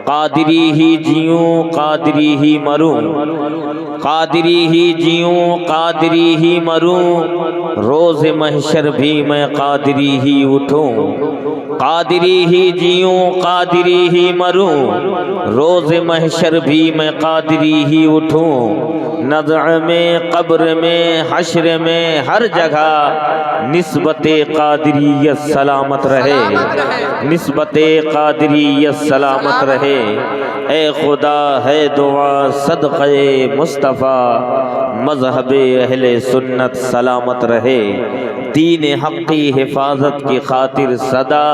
قادری ہی جیوں قادری ہی مروں، قادری ہی جیوں قادری ہی مروں، روز محشر بھی میں قادری ہی اٹھوں، قادری ہی جیوں قادری ہی مروں، روز محشر بھی میں قادری ہی اٹھوں، نزع میں قبر میں حشر میں ہر جگہ نسبت قادریت سلامت رہے، نسبت قادریت سلامت رہے، اے خدا ہے دعا صدقہ مصطفیٰ، مذہب اہل سنت سلامت رہے، دین حق کی حفاظت کی خاطر سدا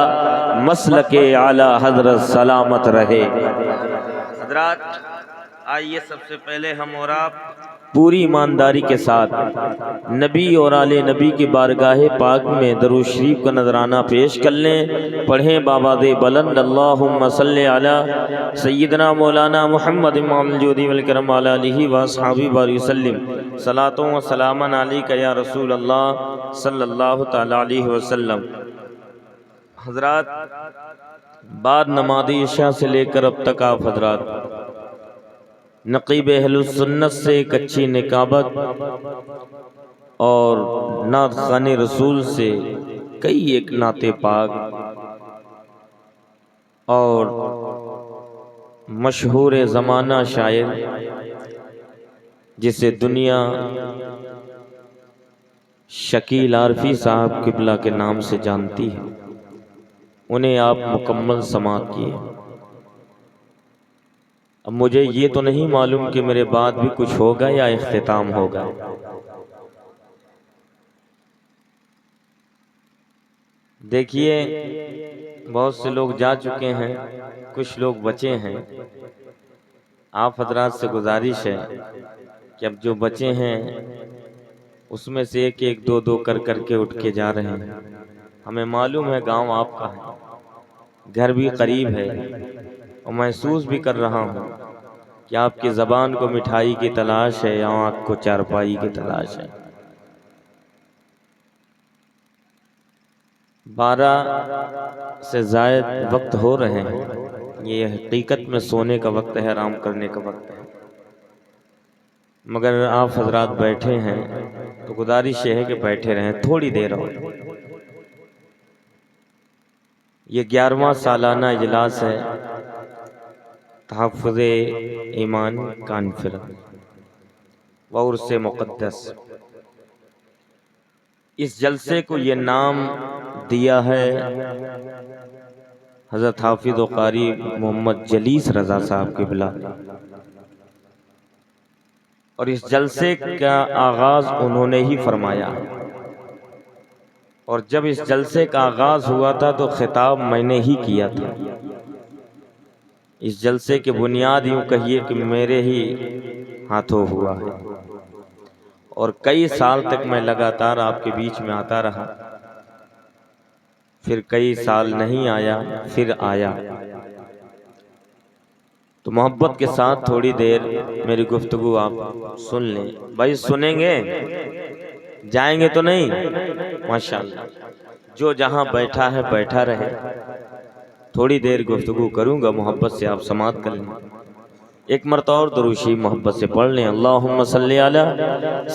مسلک اعلی حضرت سلامت رہے۔ حضرات آئیے سب سے پہلے ہم اور آپ پوری ایمانداری کے ساتھ نبی اور آل نبی کی بارگاہ پاک میں درود شریف کا نذرانہ پیش کر لیں۔ پڑھیں بآواز بلند اللہم صلی علی سیدنا مولانا محمد امام الجود والکرم علی آلہ واصحابہ وسلم، صلاۃ و سلام علیک یا رسول اللہ صلی اللہ تعالی علیہ وسلم۔ حضرات بعد نماز عشاء سے لے کر اب تک آپ حضرات نقیب اہل السنت سے ایک اچھی نکابت اور نعت خوان رسول سے کئی ایک نعت پاک اور مشہور زمانہ شاعر جسے دنیا شکیل عارفی صاحب قبلہ کے نام سے جانتی ہے، انہیں آپ مکمل سماعت کیے۔ اب مجھے یہ تو نہیں معلوم کہ میرے بعد بھی کچھ ہوگا یا اختتام ہوگا۔ دیکھیے بہت سے لوگ جا چکے ہیں، کچھ لوگ بچے ہیں، آپ حضرات سے گزارش ہے کہ اب جو بچے ہیں اس میں سے ایک ایک دو دو کر کے اٹھ کے جا رہے ہیں۔ ہمیں معلوم ہے گاؤں آپ کا ہے، گھر بھی قریب ہے، اور محسوس بھی کر رہا ہوں کہ آپ کی زبان کو مٹھائی کی تلاش ہے یا آنکھ کو چارپائی کی تلاش ہے۔ 12 سے زائد وقت ہو رہے ہیں، یہ حقیقت میں سونے کا وقت ہے، آرام کرنے کا وقت ہے، مگر آپ حضرات بیٹھے ہیں تو گزارش یہ ہے کہ بیٹھے رہیں تھوڑی دیر اور۔ یہ 11واں سالانہ اجلاس ہے تحفظ ایمان کانفرنس وعرس مقدس۔ اس جلسے کو یہ نام دیا ہے حضرت حافظ و قاری محمد جلیس رضا صاحب قبلہ، اور اس جلسے کا آغاز انہوں نے ہی فرمایا، اور جب اس جلسے کا آغاز ہوا تھا تو خطاب میں نے ہی کیا تھا۔ اس جلسے کی بنیاد یوں کہیے کہ میرے ہی ہاتھوں ہوا ہے، اور کئی سال تک میں لگاتار آپ کے بیچ میں آتا رہا، پھر کئی سال نہیں آیا، پھر آیا۔ تو محبت کے ساتھ تھوڑی دیر میری گفتگو آپ سن لیں۔ بھائی سنیں گے؟ جائیں گے تو نہیں؟ ماشاءاللہ، جو جہاں بیٹھا ہے بیٹھا رہے، تھوڑی دیر گفتگو کروں گا، محبت سے آپ سماعت کر لیں۔ ایک مرتبہ اور درود شریف محبت سے پڑھ لیں۔ اللہم صلی علی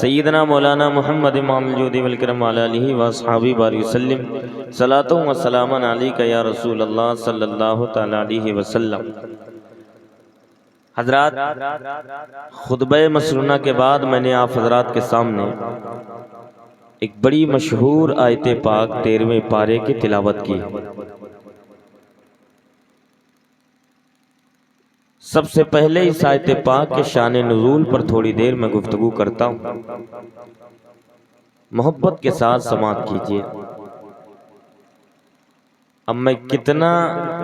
سیدنا مولانا محمد امام الجود والکرم علی آلہ واصحابہ وسلم، صلاۃ و سلام علیک یا رسول اللہ صلی اللہ تعالی علیہ وسلم۔ حضرات خطبہ مسنونہ کے بعد میں نے آپ حضرات کے سامنے ایک بڑی مشہور آیت پاک 13ویں پارے کی تلاوت کی۔ سب سے پہلے اس آیت پاک کے شان نزول پر تھوڑی دیر میں گفتگو کرتا ہوں، محبت کے ساتھ سماعت کیجیے۔ اب میں کتنا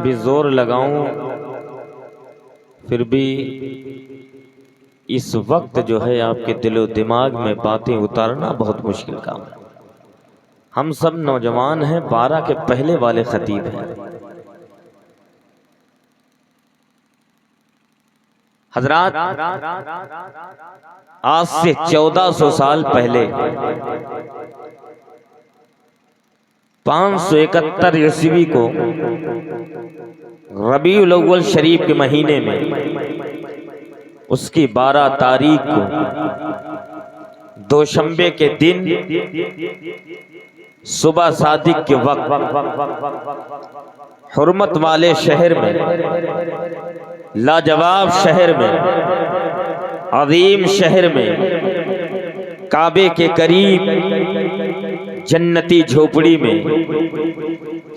بھی زور لگاؤں پھر بھی اس وقت جو ہے آپ کے دل و دماغ میں باتیں اتارنا بہت مشکل کام ہے۔ ہم سب نوجوان ہیں، 12 کے پہلے والے خطیب ہیں۔ حضرات آج سے 1400 سال پہلے 571 عیسوی کو ربیع الاول شریف کے مہینے میں اس کی 12 تاریخ کو دوشنبے کے دن صبح صادق کے وقت حرمت والے شہر میں، لاجواب شہر میں، عظیم شہر میں، کعبے کے قریب جنتی جھوپڑی میں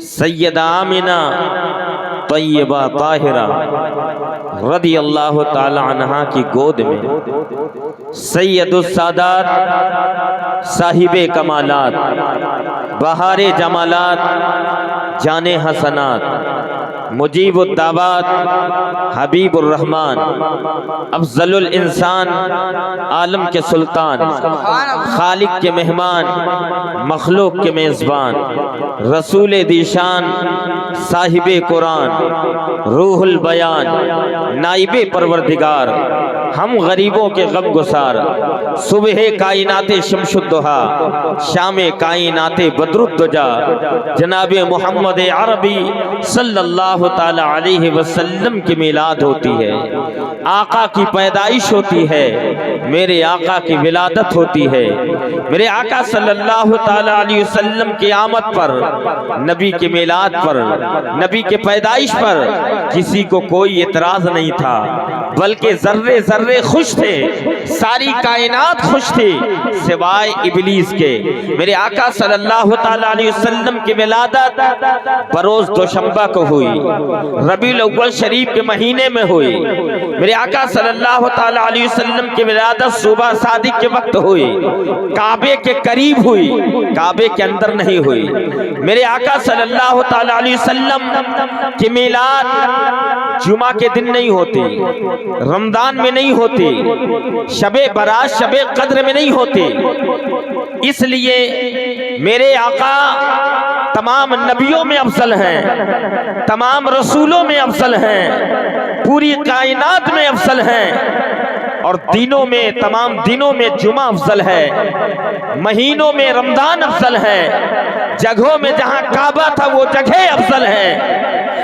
سیدہ آمنہ طیبہ طاہرہ رضی اللہ تعالی عنہا کی گود میں سید السادات صاحب کمالات بہار جمالات جان حسنات مجیب الدعوات حبیب الرحمن افضل الانسان عالم کے سلطان خالق کے مہمان مخلوق کے میزبان رسول دیشان صاحب قرآن روح البیان نائب پروردگار ہم غریبوں کے غم گسار صبح کائنات شمس الضحیٰ شام کائنات بدر الدجا جناب محمد عربی صلی اللہ تعالی علیہ وسلم کی میلاد ہوتی ہے، آقا کی پیدائش ہوتی ہے، میرے آقا کی ولادت ہوتی ہے۔ میرے آقا صلی اللہ تعالی علیہ وسلم کی آمد پر، نبی کی میلاد پر، نبی کے پیدائش پر کسی کو کوئی اعتراض نہیں تھا، بلکہ ذرے ذرے خوش تھے، ساری کائنات خوش تھی سوائے ابلیس کے۔ میرے آقا صلی اللہ تعالی علیہ وسلم کی ولادت بروز دوشنبہ کو ہوئی، ربیع الاول شریف کے مہینے میں ہوئی۔ میرے آقا صلی اللہ تعالی علیہ وسلم کی ولادت صبح صادق کے وقت ہوئی، کعبے کے قریب ہوئی، کعبے کے اندر نہیں ہوئی۔ میرے آقا صلی اللہ تعالی علیہ وسلم کی میلاد جمعہ کے دن نہیں ہوتی، رمضان میں نہیں ہوتی، شب برات شب قدر میں نہیں ہوتی۔ اس لیے میرے آقا تمام نبیوں میں افضل ہیں، تمام رسولوں میں افضل ہیں، پوری کائنات میں افضل ہیں، اور دنوں میں تمام دنوں میں جمعہ افضل ہے، مہینوں میں رمضان افضل ہے، جگہوں میں جہاں کعبہ تھا وہ جگہ افضل ہے،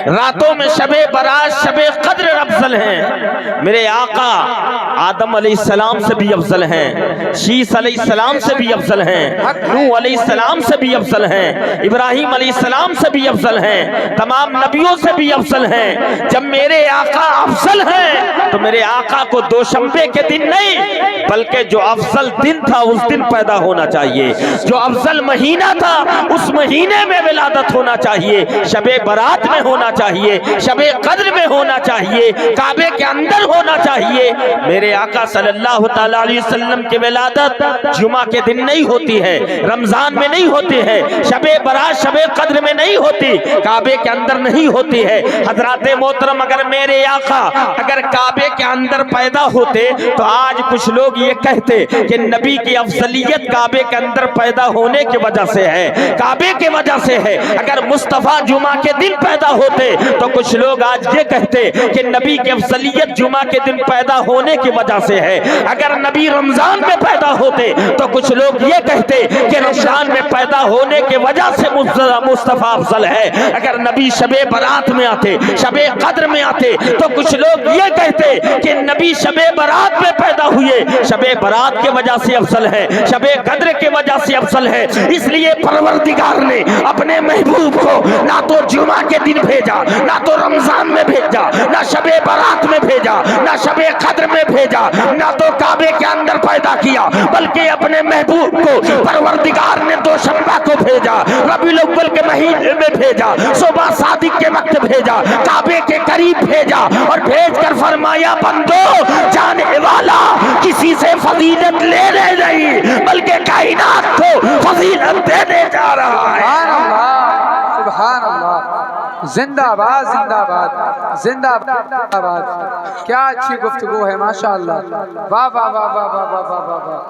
راتوں میں شب برات شب قدر افضل ہیں۔ میرے آقا آدم علیہ السلام سے بھی افضل ہیں، شیس علیہ السلام سے بھی افضل ہیں، نوح علیہ السلام سے بھی افضل ہیں، ابراہیم علیہ السلام سے بھی افضل ہیں، تمام نبیوں سے بھی افضل ہیں۔ جب میرے آقا افضل ہیں تو میرے آقا کو دوشنبے کے دن نہیں بلکہ جو افضل دن تھا اس دن پیدا ہونا چاہیے، جو افضل مہینہ تھا اس مہینے میں ولادت ہونا چاہیے، شب برات میں ہونا چاہیے، شب قدر میں ہونا چاہیے، کعبے کے اندر ہونا چاہیے۔ میرے آقا صلی اللہ تعالی علیہ وسلم کی ولادت جمعہ کے دن نہیں ہوتی ہے، رمضان میں نہیں ہوتی ہے، شب برات شب قدر میں نہیں ہوتی، کعبے کے اندر نہیں ہوتی ہے۔ حضرات محترم اگر میرے آقا اگر کعبے کے اندر پیدا ہوتے تو آج کچھ لوگ یہ کہتے کہ نبی کی افضلیت کعبے کے اندر پیدا ہونے کی وجہ سے ہے، کعبے کی وجہ سے ہے۔ اگر مصطفیٰ جمعہ کے دن پیدا ہوتے تو کچھ لوگ آج یہ کہتے کہ نبی کی افضلیت جمعہ کے دن پیدا ہونے کی وجہ سے ہے۔ اگر نبی رمضان میں پیدا ہوتے تو کچھ لوگ یہ کہتے کہ رمضان میں پیدا ہونے کی وجہ سے مصطفیٰ افضل ہے۔ اگر نبی شب برات میں آتے، شب قدر میں آتے تو کچھ لوگ یہ کہتے کہ نبی شب برات میں پیدا ہوئے، شب برات کے وجہ سے افضل ہے، شب قدر کے وجہ سے افضل ہے۔ اس لیے پروردگار نے اپنے محبوب کو نہ تو جمعہ کے دن بھیجا، نہ تو رمضان میں بھیجا، نہ شب برات میں بھیجا، نہ شب قدر میں بھیجا، نہ تو کعبے کے اندر پیدا کیا، بلکہ اپنے محبوب کو پروردگار نے دوشنبہ کو بھیجا، ربیع الاول کے مہینے میں بھیجا، صبح صادق کے وقت بھیجا، کعبے کے قریب بھیجا، اور بھیج کر فرمایا بندو جانے والا کسی سے فضیلت لینے نہیں بلکہ کائنات کو فضیلت دینے جا رہا ہے۔ سبحان اللہ، زندہ باد زندہ باد زندہ باد۔ کیا اچھی گفتگو ہے، ماشاءاللہ، واہ واہ واہ واہ واہ واہ واہ واہ۔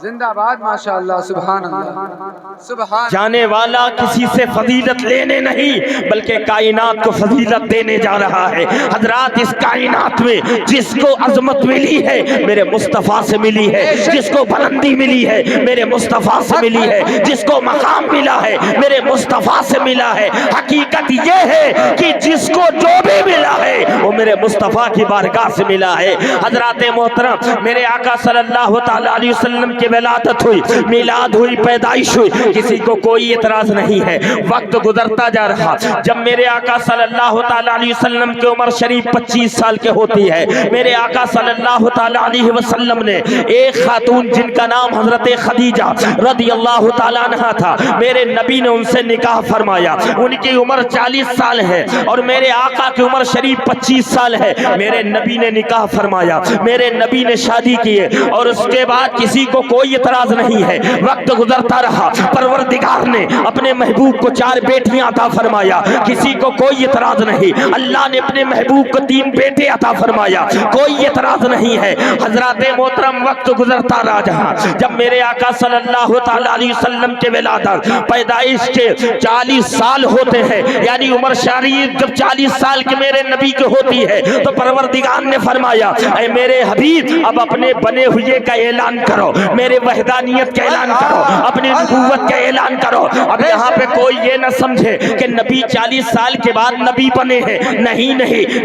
زندہ باد ماشاءاللہ سبحان اللہ سبحان جانے والا کسی سے فضیلت لینے نہیں بلکہ کائنات کو فضیلت دینے جا رہا ہے۔ حضرات اس کائنات میں جس کو عظمت ملی ہے میرے مصطفیٰ سے ملی ہے، جس کو بلندی ملی ہے میرے مصطفیٰ سے ملی ہے، جس کو مقام ملا ہے میرے مصطفیٰ سے ملا ہے۔ حقیقت یہ ہے کہ جس کو جو بھی ملا ہے وہ میرے مصطفیٰ کی بارگاہ سے ملا ہے۔ حضرات محترم، میرے آقا صلی اللہ تعالی علیہ وسلم کی ولادت ہوئی، میلاد ہوئی، پیدائش ہوئی، کسی کو کوئی اعتراض نہیں ہے۔ وقت گزرتا جا رہا، جب میرے آقا صلی اللہ تعالی علیہ وسلم کی عمر شریف 25 سال کے ہوتی ہے، میرے آقا صلی اللہ تعالی علیہ وسلم نے ایک خاتون جن کا نام حضرت خدیجہ رضی اللہ تعالی عنہ تھا، میرے نبی نے ان سے نکاح فرمایا۔ ان کی عمر 40 سال ہے اور میرے آقا کی عمر شریف 25 سال ہے۔ میرے نبی نے نکاح فرمایا، میرے نبی نے شادی کیے اور اس کے بعد کسی کو کوئی اعتراض نہیں ہے۔ وقت گزرتا رہا، پروردگار نے اپنے محبوب کو 4 بیٹیاں عطا فرمایا، کسی کو کوئی اعتراض نہیں۔ اللہ نے اپنے محبوب کو 3 بیٹے عطا فرمایا، کوئی اعتراض نہیں ہے۔ حضرات محترم، وقت گزرتا رہا، جب میرے آقا صلی اللہ تعالی علیہ وسلم کے ولادت پیدائش کے 40 سال ہوتے ہیں، یعنی عمر شریف جب 40 سال کے میرے نبی کی ہوتی ہے تو پروردگار نے فرمایا اے میرے حبیب اب اپنے بنے ہوئے کا اعلان کرو، میرے وحدانیت کا اعلان کرو، اپنی نبوت کا اعلان کرو۔ اب یہاں پہ کوئی یہ نہ سمجھے کہ نبی 40 سال کے بعد نبی بنے ہیں، نہیں،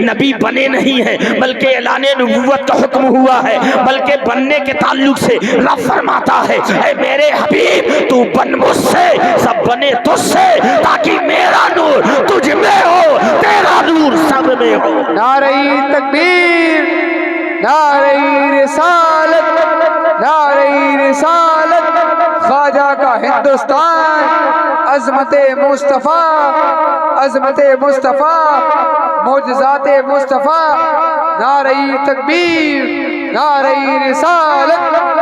نبی بنے نہیں ہیں، بلکہ اعلان نبوت کا حکم ہوا ہے، بلکہ بننے کے تعلق سے رب فرماتا ہے اے میرے حبیب تو بن مجھ سے، سب بنے تجھ سے، تاکہ میرا نور تجھ میں ہو، تیرا نور سب میں ہو۔ نعرہ تکبیر، نعرہ رسالت، نعرہ رسالت، خواجہ کا ہندوستان، عظمت مصطفیٰ، عظمت مصطفیٰ، معجزات مصطفیٰ، نعرہ تکبیر، نعرہ رسالت۔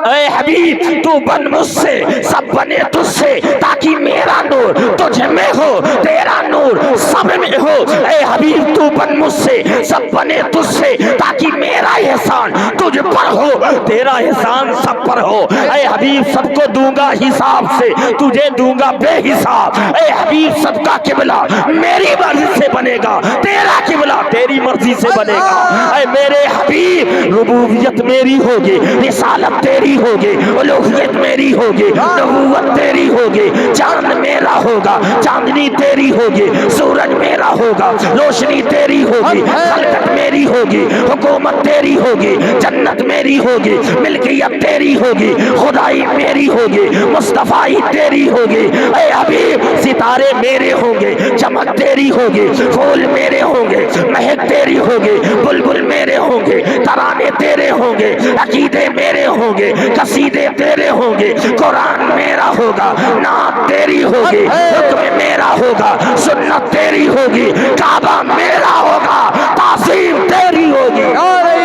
اے حبیب تو بن مجھ سے، سب بنے تجھ سے، تاکہ میرا نور تجھ میں ہو، تیرا نور سب میں ہو۔ اے حبیب تو بن مجھ سے، سب بنے تجھ سے، تاکہ میرا احسان تجھ پر ہو، تیرا احسان سب پر ہو۔ اے حبیب سب کو دوں گا حساب سے، تجھے دوں گا بے حساب۔ اے حبیب سب کا قبلہ میری مرضی سے بنے گا، تیرا قبلہ تیری مرضی سے بنے گا۔ اے میرے حبیب ربوبیت میری ہوگی، رسالت تیری ہوگی، الوہیت میری ہوگی، نبوت تیری ہوگی، چاند میرا ہوگا، چاندنی تیری ہوگی، سورج میرا ہوگا، روشنی تیری ہوگی، خلقت میری ہوگی، حکومت تیری ہوگی، جنت میری ہوگی، ملکیت تیری ہوگی، خدائی میری ہوگی، مصطفیٰ تیری ہوگی۔ اے حبیب ستارے میرے ہوں گے، چمک تیری ہوگی، پھول میرے ہوں گے، مہک تیری ہوگی، بلبل میرے ہوں گے، ترانے تیرے ہوں گے، عقیدے میرے ہوں گے، قصیدے تیرے ہوں گے، قرآن میرا ہوگا، نعت تیری ہوگی، حکم میرا ہوگا، سنت تیری ہوگی، کعبہ میرا ہوگا، تعظیم تیری ہوگی۔ نعرہ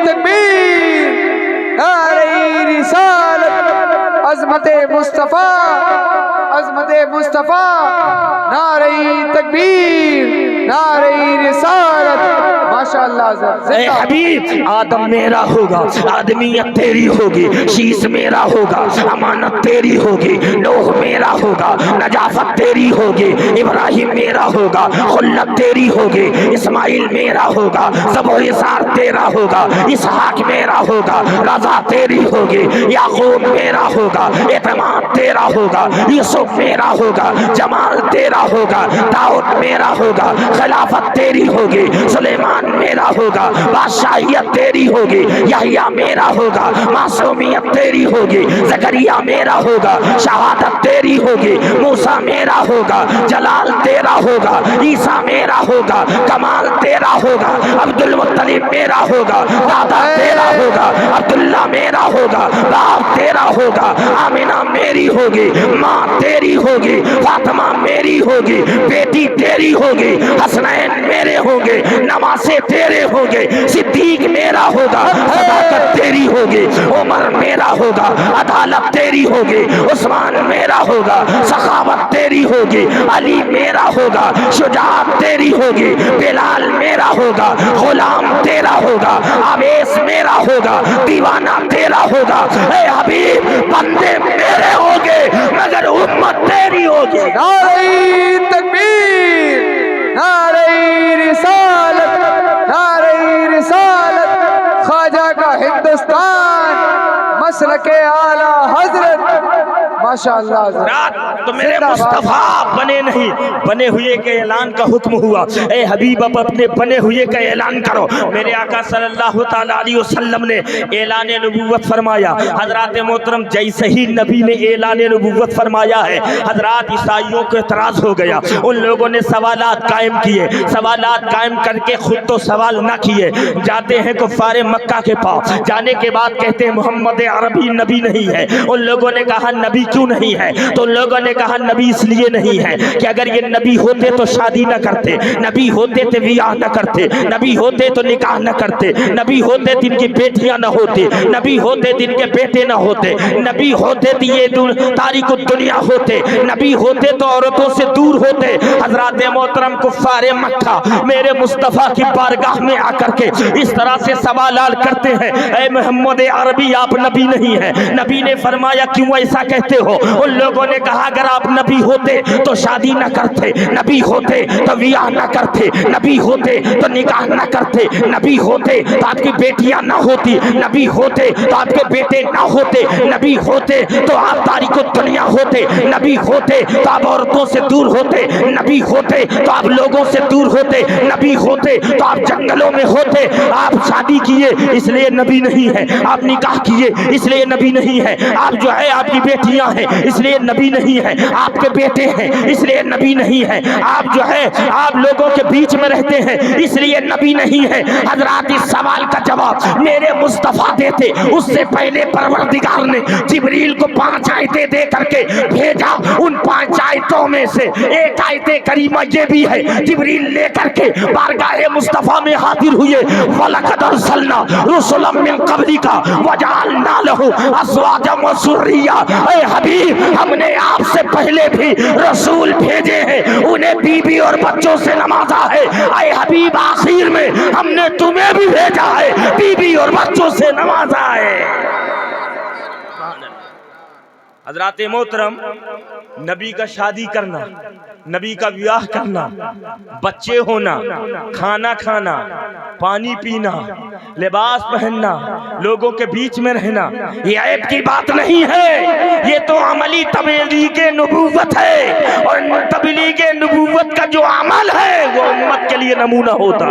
تکبیر، نعرہ رسالت، عظمت مصطفیٰ، عظمت مصطفیٰ، نعرہ تکبیر، نعرہ رسالت، ماشاءاللہ۔ اے حبیب آدم میرا ہوگا، آدمیت تیری ہوگی، شیش میرا ہوگا، امانت تیری ہوگی، نوح میرا ہوگا، نجافت تیری ہوگی، ابراہیم میرا ہوگا، خلت تیری ہوگی، اسماعیل میرا ہوگا، ذبح و اظہار تیرا ہوگا، اسحاق میرا ہوگا، رضا تیری ہوگی، یعقوب میرا ہوگا، اعتماد تیرا ہوگا، یوسف میرا ہوگا، جمال تیرا ہوگا، داؤد میرا ہوگا، خلافت تیری ہوگی، سلیمان میرا ہوگا، بادشاہیت تیری ہوگی، یحییٰ میرا ہوگا، معصومیت تیری ہوگی، زکریا میرا ہوگا، شہادت تیری ہوگی، موسیٰ میرا ہوگا، جلال تیرا ہوگا، عیسیٰ میرا ہوگا، کمال تیرا ہوگا، عبد المطلب میرا ہوگا، دادا تیرا ہوگا، عبداللہ میرا ہوگا، باپ تیرا ہوگا، آمنہ میری ہوگی، ماں تیری ہوگی، فاطمہ میری ہوگی، بیٹی تیری ہوگی، حسنین میرے ہوں گے، نمازیں تیرے ہوں گے، صدیق میرا ہوگا، صداقت تیری ہوگی، عمر میرا ہوگا، عدالت تیری ہوگی، عثمان میرا ہوگا، سخاوت تیری ہوگی، علی میرا ہوگا، شجاعت تیری ہوگی، بلال میرا ہوگا، غلام تیرا ہوگا، اویس میرا ہوگا، دیوانہ تیرا ہوگا۔ اے حبیب بندے میرے ہوگے مگر امت تیری ہوگی۔ نعرہ تکبیر، نعرہ رسالت، نعرہ رسالت، خواجہ کا ہندوستان، مسلک اعلی حضرت، ماشاءاللہ حضرت۔ تو میرے مصطفیٰ بنے نہیں، بنے ہوئے کے اعلان کا حکم ہوا۔ اے حبیب اب اپنے بنے ہوئے کا اعلان کرو۔ میرے آقا صلی اللہ تعالیٰ علیہ وسلم نے اعلان نبوت فرمایا۔ حضرات محترم جیسے ہی نبی نے اعلان نبوت فرمایا ہے، حضرات عیسائیوں کو اعتراض ہو گیا۔ ان لوگوں نے سوالات قائم کیے، سوالات قائم کر کے خود تو سوال نہ کیے، جاتے ہیں کفار مکہ کے پاس، جانے کے بعد کہتے ہیں محمد عربی نبی نہیں ہے۔ ان لوگوں نے کہا نبی کیوں نہیں ہے؟ تو ان لوگوں نے کہا نبی اس لیے نہیں ہے کہ اگر یہ نبی ہوتے تو شادی نہ کرتے، نبی ہوتے تو بیاہ نہ کرتے، نبی ہوتے تو نکاح نہ کرتے، نبی ہوتے تو ان کی بیٹیاں نہ ہوتے، نبی ہوتے تو ان کے بیٹے نہ ہوتے، نبی ہوتے تو یہ تاریک الدنیا ہوتے، نبی ہوتے تو عورتوں سے دور ہوتے۔ حضرات محترم کفار مکہ میرے مصطفیٰ کی بارگاہ میں آ کر کے اس طرح سے سوالات کرتے ہیں، اے محمد عربی آپ نبی نہیں ہیں۔ نبی نے فرمایا کیوں ایسا کہتے ہو؟ ان لوگوں نے کہا اگر آپ نبی ہوتے تو شادی نہ کرتے، نبی ہوتے تو بیاہ نہ کرتے، نبی ہوتے تو نکاح نہ کرتے، نبی ہوتے تو آپ کی بیٹیاں نہ ہوتی، نبی ہوتے تو آپ کے بیٹے نہ ہوتے، نبی ہوتے تو آپ تاریک الدنیا ہوتے، نبی ہوتے تو آپ عورتوں سے دور ہوتے، نبی ہوتے تو آپ لوگوں سے دور ہوتے، نبی ہوتے تو آپ جنگلوں میں ہوتے۔ آپ شادی کیے اس لیے نبی نہیں ہے، آپ نکاح کیے اس لیے نبی نہیں ہے، آپ جو ہے آپ کی بیٹیاں ہیں اس لیے نبی نہیں ہے، آپ کے بیٹے ہیں اس لیے نبی نہیں ہے، آپ جو ہے آپ لوگوں کے بیچ میں رہتے ہیں اس لیے نبی نہیں ہے۔ حضرات اس سوال کا جواب میرے مصطفیٰ دیتے، اس سے پہلے پروردگار نے جبریل کو 5 آیتیں دے کر کے بھیجا۔ ان 5 آیتوں میں سے ایک آیت کریمہ یہ بھی ہے، جبریل لے کر کے بارگاہ مصطفیٰ میں حاضر ہوئے، وَلَقَدْ أَرْسَلْنَا رُسُلًا مِّن قَبْلِكَ وَجَعَلْنَا لَهُمْ أَزْوَاجًا وَذُرِّيَّةً۔ اے حبیب ہم نے آپ سے پہلے بھی رسول بھیجے ہیں، انہیں بیوی اور بچوں سے نوازا ہے۔ اے حبیب آخر میں ہم نے تمہیں بھی بھیجا ہے، بیوی اور بچوں سے نوازا ہے۔ حضرات محترم نبی کا شادی کرنا، نبی کا بیاہ کرنا، بچے ہونا، کھانا کھانا، پانی پینا، لباس پہننا، لوگوں کے بیچ میں رہنا، یہ عیب کی بات نہیں ہے، یہ تو عملی تبلیغ نبوت ہے، اور تبلیغ نبوت کا جو عمل ہے وہ امت کے لیے نمونہ ہوتا۔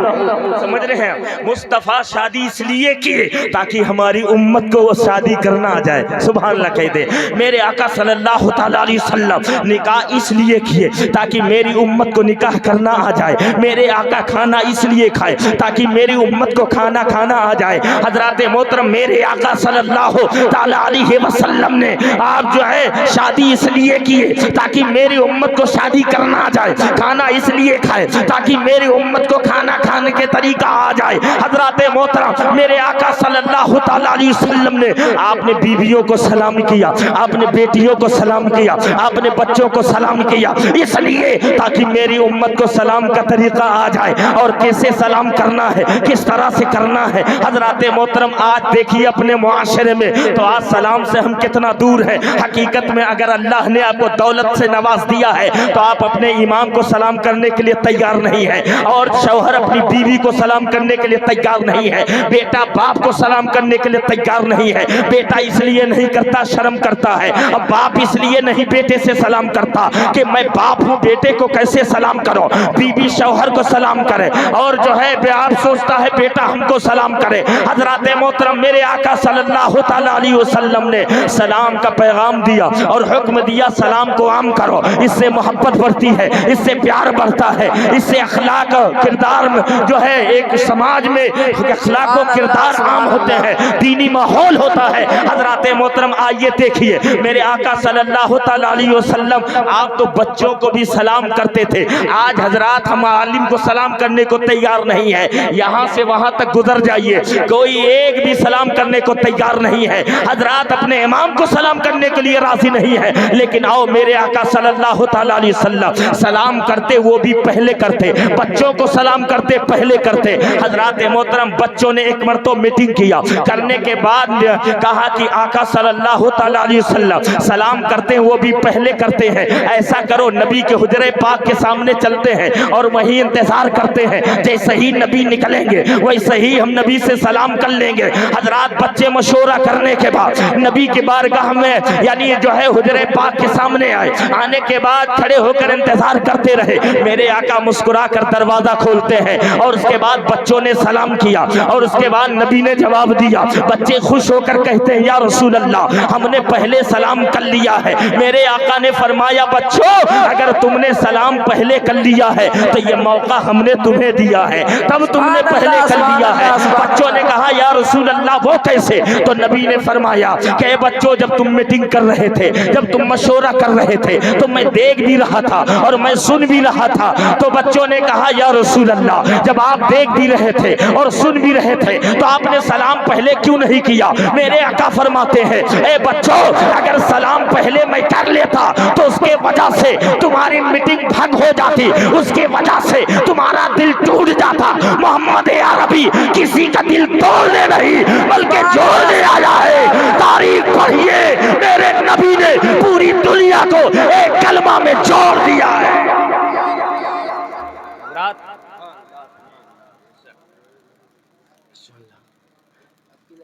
سمجھ رہے ہیں؟ مصطفیٰ شادی اس لیے کیے تاکہ ہماری امت کو وہ شادی کرنا آ جائے۔ سبحان اللہ کہہ دے۔ میرے آقا صلی اللہ تعالیٰ علیہ وسلم نکاح اس لیے کیے تاکہ میری امت کو نکاح کرنا آ جائے۔ میرے آقا کھانا اس لیے کھائے تاکہ میری امت کو کھانا کھانا آ جائے۔ حضرات محترم میرے آقا صلی اللہ تعالیٰ علیہ وسلم نے آپ جو ہے شادی اس لیے کیے تاکہ میری امت کو شادی کرنا آ جائے، کھانا اس لیے کھائے تاکہ میری امت کو کھانا کھانے کے طریقہ آ جائے۔ حضرات محترم میرے آقا صلی اللہ تعالیٰ علیہ وسلم نے آپ نے بیویوں کو سلام کیا، آپ نے بیٹیوں کو سلام کیا، آپ نے بچوں کو سلام کیا، اس لیے تاکہ میری امت کو سلام کا طریقہ آ جائے اور کیسے سلام کرنا ہے، کس طرح سے کرنا ہے۔ حضرات محترم آج دیکھیے اپنے معاشرے میں تو آج سلام سے ہم کتنا دور ہیں۔ حقیقت میں اگر اللہ نے آپ کو دولت سے نواز دیا ہے تو آپ اپنے امام کو سلام کرنے کے لیے تیار نہیں ہے، اور شوہر اپنی بیوی کو سلام کرنے کے لیے تیار نہیں ہے، بیٹا باپ کو سلام کرنے کے لیے تیار نہیں ہے۔ بیٹا اس لیے نہیں کرتا، شرم کرتا ہے۔ اب باپ اس لیے نہیں بیٹے سے سلام کرتا کہ میں باپ ہوں، بیٹے کو کیسے سلام کرو۔ بیوی شوہر کو سلام کرے، اور جو ہے باپ سوچتا ہے بیٹا ہم کو سلام کرے۔ حضرات محترم میرے آقا صلی اللہ تعالی علیہ وسلم نے سلام کا پیغام دیا اور حکم دیا سلام کو عام کرو، اس سے محبت بڑھتی ہے، اس سے پیار بڑھتا ہے، اس سے اخلاق کردار جو ہے ایک سماج میں اخلاق و کردار عام ہوتے ہیں، دینی ماحول ہوتا ہے۔ حضرات محترم آئیے دیکھیے میرے آقا صلی اللہ تعالی علیہ وسلم آپ تو بچوں کو بھی سلام کرتے تھے، آج حضرات ہم عالم کو سلام کرنے کو تیار نہیں ہے، یہاں سے وہاں تک گزر جائیے کوئی ایک بھی سلام کرنے کو تیار نہیں ہے، حضرات اپنے امام کو سلام کرنے کے لیے راضی نہیں ہے، لیکن آؤ میرے آقا صلی اللہ تعالی علیہ وسلم سلام کرتے وہ بھی پہلے کرتے، بچوں کو سلام کرتے پہلے کرتے۔ حضرات محترم بچوں نے ایک مرتبہ میٹنگ کیا، کرنے کے بعد کہا کہ آقا صلی اللہ تعالی علیہ وسلم سلام کرتے ہیں وہ بھی پہلے کرتے ہیں، ایسا کرو نبی کے حجرے پاک کے سامنے چلتے ہیں اور وہیں انتظار کرتے ہیں، جیسے ہی نبی نکلیں گے ویسے ہی ہم نبی سے سلام کر لیں گے۔ حضرات بچے مشورہ کرنے کے بعد نبی کی بارگاہ میں یعنی جو ہے حجرے پاک کے سامنے آئے، آنے کے بعد کھڑے ہو کر انتظار کرتے رہے، میرے آقا مسکرا کر دروازہ کھولتے ہیں اور اس کے بعد بچوں نے سلام کیا اور اس کے بعد نبی نے جواب دیا، بچے خوش ہو کر کہتے ہیں یا رسول اللہ ہم نے پہلے سلام کر لیا ہے۔ میرے آقا نے فرمایا بچوں اگر تم نے سلام پہلے کر لیا ہے تو یہ موقع ہم نے تمہیں دیا ہے، تب تم نے پہلے کر لیا ہے۔ بچوں نے کہا یا رسول اللہ وہ کیسے؟ تو نبی نے فرمایا کہ اے بچوں جب تم میٹنگ کر رہے تھے، جب تم مشورہ کر رہے تھے تو میں دیکھ بھی رہا تھا اور میں سن بھی رہا تھا، تو بچوں نے کہا یا رسول اللہ جب آپ دیکھ بھی رہے تھے اور سن بھی رہے تھے تو آپ نے سلام پہلے کیوں نہیں کیا؟ میرے آقا فرماتے ہیں اے بچوں اگر سلام پہلے میں کر لیتا تو اس کے وجہ سے تمہاری میٹنگ بھنگ ہو جاتی، اس کے وجہ سے تمہارا دل ٹوٹ جاتا۔ محمد عربی کسی کا دل توڑنے نہیں بلکہ جوڑنے آیا ہے۔ تاریخ پڑھیے میرے نبی نے پوری دنیا کو ایک کلمہ میں جوڑ دیا ہے۔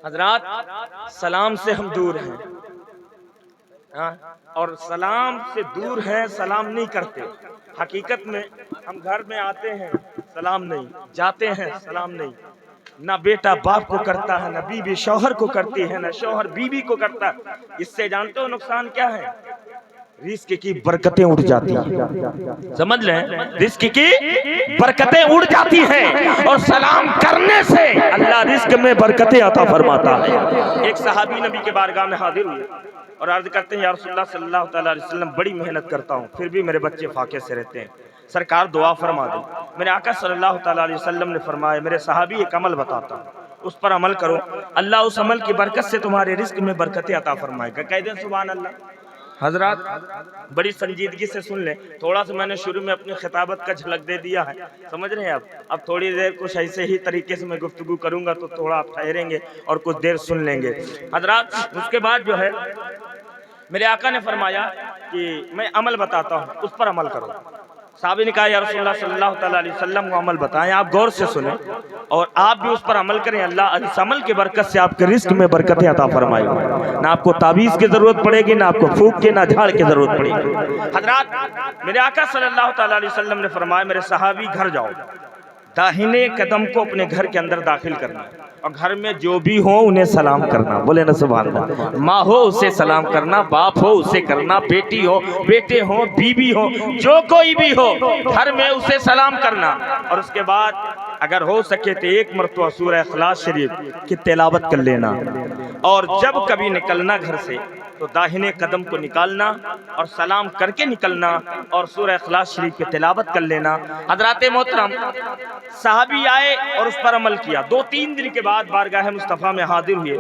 حضرات سلام سے ہم دور ہیں اور سلام سے دور ہیں، سلام نہیں کرتے۔ حقیقت میں ہم گھر میں آتے ہیں سلام نہیں، جاتے ہیں سلام نہیں، نہ بیٹا باپ کو کرتا ہے، نہ بیوی شوہر کو کرتی ہے، نہ شوہر بیوی کو کرتا ہے۔ اس سے جانتے ہو نقصان کیا ہے؟ رزق کی برکتیں اڑ جاتی ہیں، سمجھ لیں رزق کی برکتیں اڑ جاتی ہیں اور سلام کرنے سے اللہ رزق میں برکتیں عطا فرماتا ہے۔ ایک صحابی نبی کے بارگاہ میں حاضر ہوئے اور عرض کرتے ہیں یا رسول اللہ صلی اللہ تعالی علیہ وسلم بڑی محنت کرتا ہوں پھر بھی میرے بچے فاقے سے رہتے ہیں، سرکار دعا فرما دیں۔ میرے آقا صلی اللہ تعالی علیہ وسلم نے فرمایا میرے صحابی ایک عمل بتاتا ہوں اس پر عمل کرو، اللہ اس عمل کی برکت سے تمہارے رزق میں برکتیں عطا فرمائے گا۔ کہہ دیں سبحان اللہ۔ حضرات بڑی سنجیدگی سے سن لیں، تھوڑا سا میں نے شروع میں اپنی خطابت کا جھلک دے دیا ہے، سمجھ رہے ہیں آپ؟ اب تھوڑی دیر کچھ ایسے ہی طریقے سے میں گفتگو کروں گا تو تھوڑا آپ ٹھہریں گے اور کچھ دیر سن لیں گے۔ حضرات اس کے بعد جو ہے میرے آقا نے فرمایا کہ میں عمل بتاتا ہوں اس پر عمل کرو۔ صحابی نے کہا یا رسول اللہ صلی اللہ تعالی علیہ وسلم کو عمل بتائیں، آپ غور سے سنیں اور آپ بھی اس پر عمل کریں، اللہ اس عمل کی برکت سے آپ کے رزق میں برکتیں عطا فرمائے گا، نہ آپ کو تعویذ کی ضرورت پڑے گی، نہ آپ کو پھونک کے نہ جھاڑ کی ضرورت پڑے گی۔ حضرات میرے آقا صلی اللہ تعالی علیہ وسلم نے فرمایا میرے صحابی گھر جاؤ، داہنے قدم کو اپنے گھر کے اندر داخل کرنا اور گھر میں جو بھی ہو انہیں سلام کرنا، بولے نا سبحان اللہ۔ ماں ہو اسے سلام کرنا، باپ ہو اسے کرنا، بیٹی ہو بیٹے ہو بیوی ہو جو کوئی بھی ہو گھر میں اسے سلام کرنا، اور اس کے بعد اگر ہو سکے تو ایک مرتبہ سورہ اخلاص شریف کی تلاوت کر لینا، اور جب کبھی نکلنا گھر سے تو داہنے قدم کو نکالنا اور سلام کر کے نکلنا اور سورہ اخلاص شریف کی تلاوت کر لینا۔ حضرات محترم صحابی آئے اور اس پر عمل کیا، 2-3 دن کے بعد بارگاہ مصطفیٰ میں حاضر ہوئے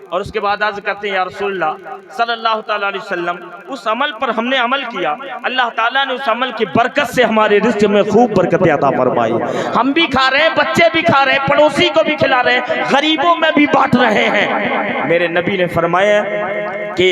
اور اس کے بعد عرض کرتے ہیں یا رسول اللہ صلی اللہ تعالی علیہ وسلم اس عمل پر ہم نے عمل کیا، اللہ تعالیٰ نے اس عمل کی برکت سے ہمارے رزق میں خوب برکتیں عطا فرمائی، ہم بھی کھا رہے ہیں، بچے بھی کھا رہے ہیں، پڑوسی کو بھی کھلا رہے ہیں، غریبوں میں بھی بانٹ رہے ہیں۔ میرے نبی نے فرمایا کہ